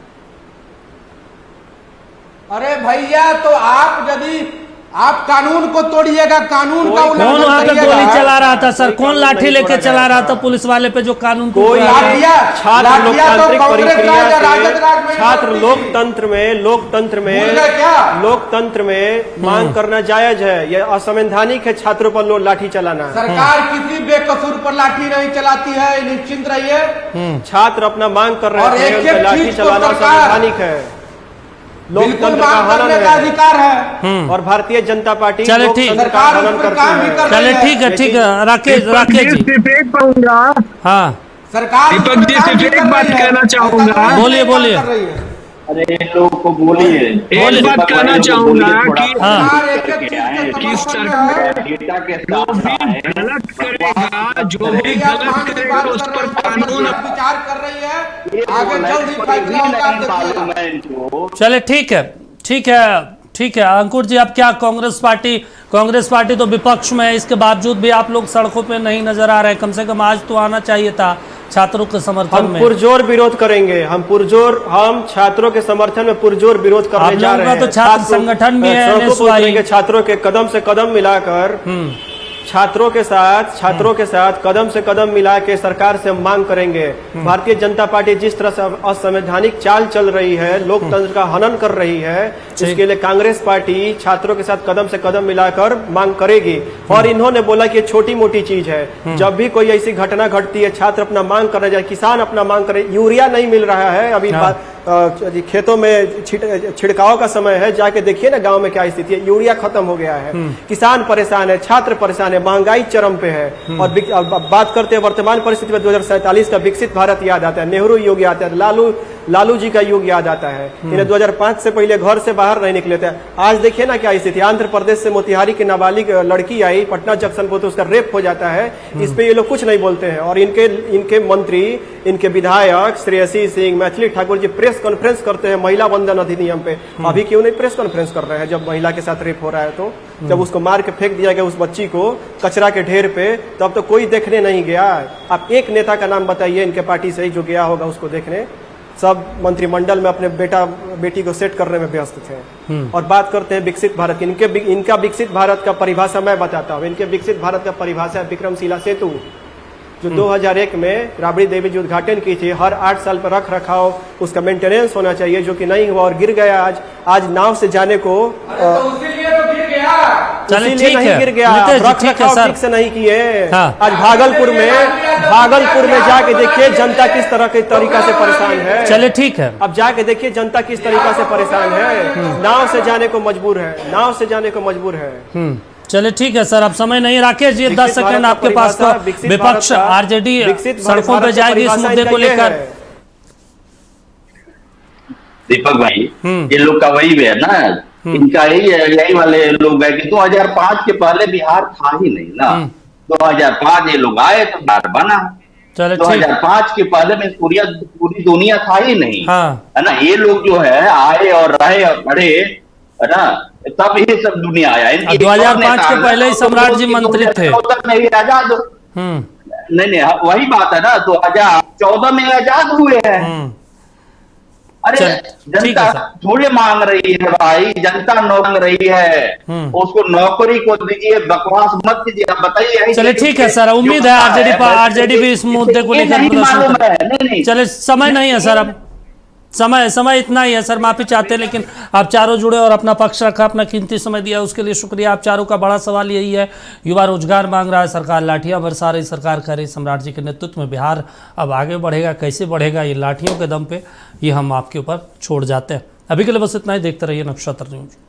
अरे भैया, तो आप यदि आप कानून को तोड़िएगा, कानून का कौन वहाँ पे गोली चला रहा था सर? कौन लाठी लेके चला रहा था पुलिस वाले पे जो कानून को? छात्र लोकतांत्रिक प्रक्रिया से, छात्र लोकतंत्र में मांग करना जायज है, यह असंवैधानिक है छात्रों पर लाठी चलाना। सरकार किसी बेकसूर पर लाठी नहीं चलाती है, निश्चिंत रहिए। छात्र अपना मांग कर रहे हैं, लाठी चलाना असंवैधानिक है, लोकतंत्र का हनन है, अधिकार है। और भारतीय जनता पार्टी चले ठीक, चले ठीक है राकेश जी, हाँ सरकार दीपक जी से एक बात कहना चाहूंगा। बोलिए। अरे इन लोगों को बोलिए। एक बात कहना चाहूंगा कि सरकार जो भी गलत करेगा, उस पर कानून विचार कर रही है, आगे जल्द ही फैसला होगा। चले ठीक है अंकुर जी, अब क्या कांग्रेस पार्टी तो विपक्ष में है, इसके बावजूद भी आप लोग सड़कों पे नहीं नजर आ रहे। कम से कम आज तो आना चाहिए था छात्रों के समर्थन में। पुरजोर विरोध करेंगे, हम छात्रों के समर्थन में पुरजोर विरोध करने जा रहे हैं। तो छात्र संगठन भी है, छात्रों के कदम से कदम मिलाकर छात्रों के साथ कदम से कदम मिला के सरकार से मांग करेंगे। भारतीय जनता पार्टी जिस तरह से असंवैधानिक चाल चल रही है, लोकतंत्र का हनन कर रही है, इसके लिए कांग्रेस पार्टी छात्रों के साथ कदम से कदम मिलाकर मांग करेगी। और इन्होंने बोला कि ये छोटी मोटी चीज है, जब भी कोई ऐसी घटना घटती है, छात्र अपना मांग करने जाए, किसान अपना मांग करे, यूरिया नहीं मिल रहा है, अभी खेतों में छिड़काव का समय है, जाके देखिए ना गांव में क्या स्थिति है, यूरिया खत्म हो गया है, किसान परेशान है, छात्र परेशान है, महंगाई चरम पे है। और बात करते हैं वर्तमान परिस्थिति में 2047 का विकसित भारत याद आता है, नेहरू युग याद आता है, लालू जी का युग याद आता है। इन्हें 2005 से पहले घर से बाहर नहीं निकले थे। आज देखिए ना क्या स्थिति, आंध्र प्रदेश से मोतिहारी की नाबालिग लड़की आई पटना जंक्शन पर, तो उसका रेप हो जाता है। इस पे ये लोग कुछ नहीं बोलते हैं। और इनके मंत्री, इनके विधायक श्रेयसी सिंह, मैथिली ठाकुर जी प्रेस कॉन्फ्रेंस करते हैं महिला वंदन अधिनियम पे, अभी क्यों नहीं प्रेस कॉन्फ्रेंस कर रहे हैं? जब महिला के साथ रेप हो रहा है, तो जब उसको मार के फेंक दिया गया उस बच्ची को कचरा के ढेर पे, तब तो कोई देखने नहीं गया। आप एक नेता का नाम बताइए इनके पार्टी से जो गया होगा उसको देखने। सब मंत्रिमंडल में अपने बेटी को सेट करने में व्यस्त थे। और बात करते हैं विकसित भारत की। इनका विकसित भारत का परिभाषा मैं बताता हूँ। इनके विकसित भारत का परिभाषा है विक्रमशिला सेतु, जो 2001 में राबड़ी देवी जी उद्घाटन की थी। हर 8 साल पर रख रखाव उसका मेंटेनेंस होना चाहिए, जो कि नहीं हुआ और गिर गया। आज नाव से जाने को तो उसीलिए तो गिर गया। चलिए इसीलिए ठीक नहीं है गिर गया, नितेश जी, रख ठीक है रखाव सर। ठीक से नहीं किए। हाँ। आज भागलपुर में जाके देखिए जनता किस तरह के तरीका से परेशान है। चलिए ठीक है। अब जाके देखिए जनता किस तरीका से परेशान है, नाव से जाने को मजबूर है, नाव से जाने को मजबूर है। चलिए ठीक है सर, अब समय नहीं। राकेश जी 10 सेकंड आपके पास। तो विपक्ष आरजेडी सड़कों पे जाएगी इस मुद्दे को लेकर। दीपक भाई, ये लोग का वही है ना, इनका यही वाले लोग है कि 2005 के पहले बिहार था ही नहीं ना। 2005 ये लोग आए तो बिहार बना। चलो 2005 के पहले में पूरी दुनिया था ही नहीं। हाँ। है ना, ये लोग जो है आए और रहे और बढ़े, है ना, तब ये सब दुनिया आया। 2005 के पहले ही सम्राट जी मंत्री थे। आजाद नहीं, वही बात है ना, 2014 में आजाद हुए हैं। अरे जनता थोड़े मांग रही है भाई, जनता मांग रही है, उसको नौकरी को दीजिए, बकवास मत कीजिए। आप बताइए। चलिए ठीक है सर, उम्मीद है आरजेडी भी इस मुद्दे को लेकर प्रदर्शन करेगी। चलिए समय नहीं है सर, अब समय इतना ही है सर, माफी चाहते हैं, लेकिन आप चारों जुड़े और अपना पक्ष रखा, अपना कीमती समय दिया, उसके लिए शुक्रिया। आप चारों का बड़ा सवाल यही है, युवा रोजगार मांग रहा है, सरकार लाठियां बरसा रही, सरकार करे। सम्राट जी के नेतृत्व में बिहार अब आगे बढ़ेगा, कैसे बढ़ेगा ये लाठियों के दम पे, ये हम आपके ऊपर छोड़ जाते हैं। अभी के लिए बस इतना ही, देखते रहिए नक्षत्र न्यूज।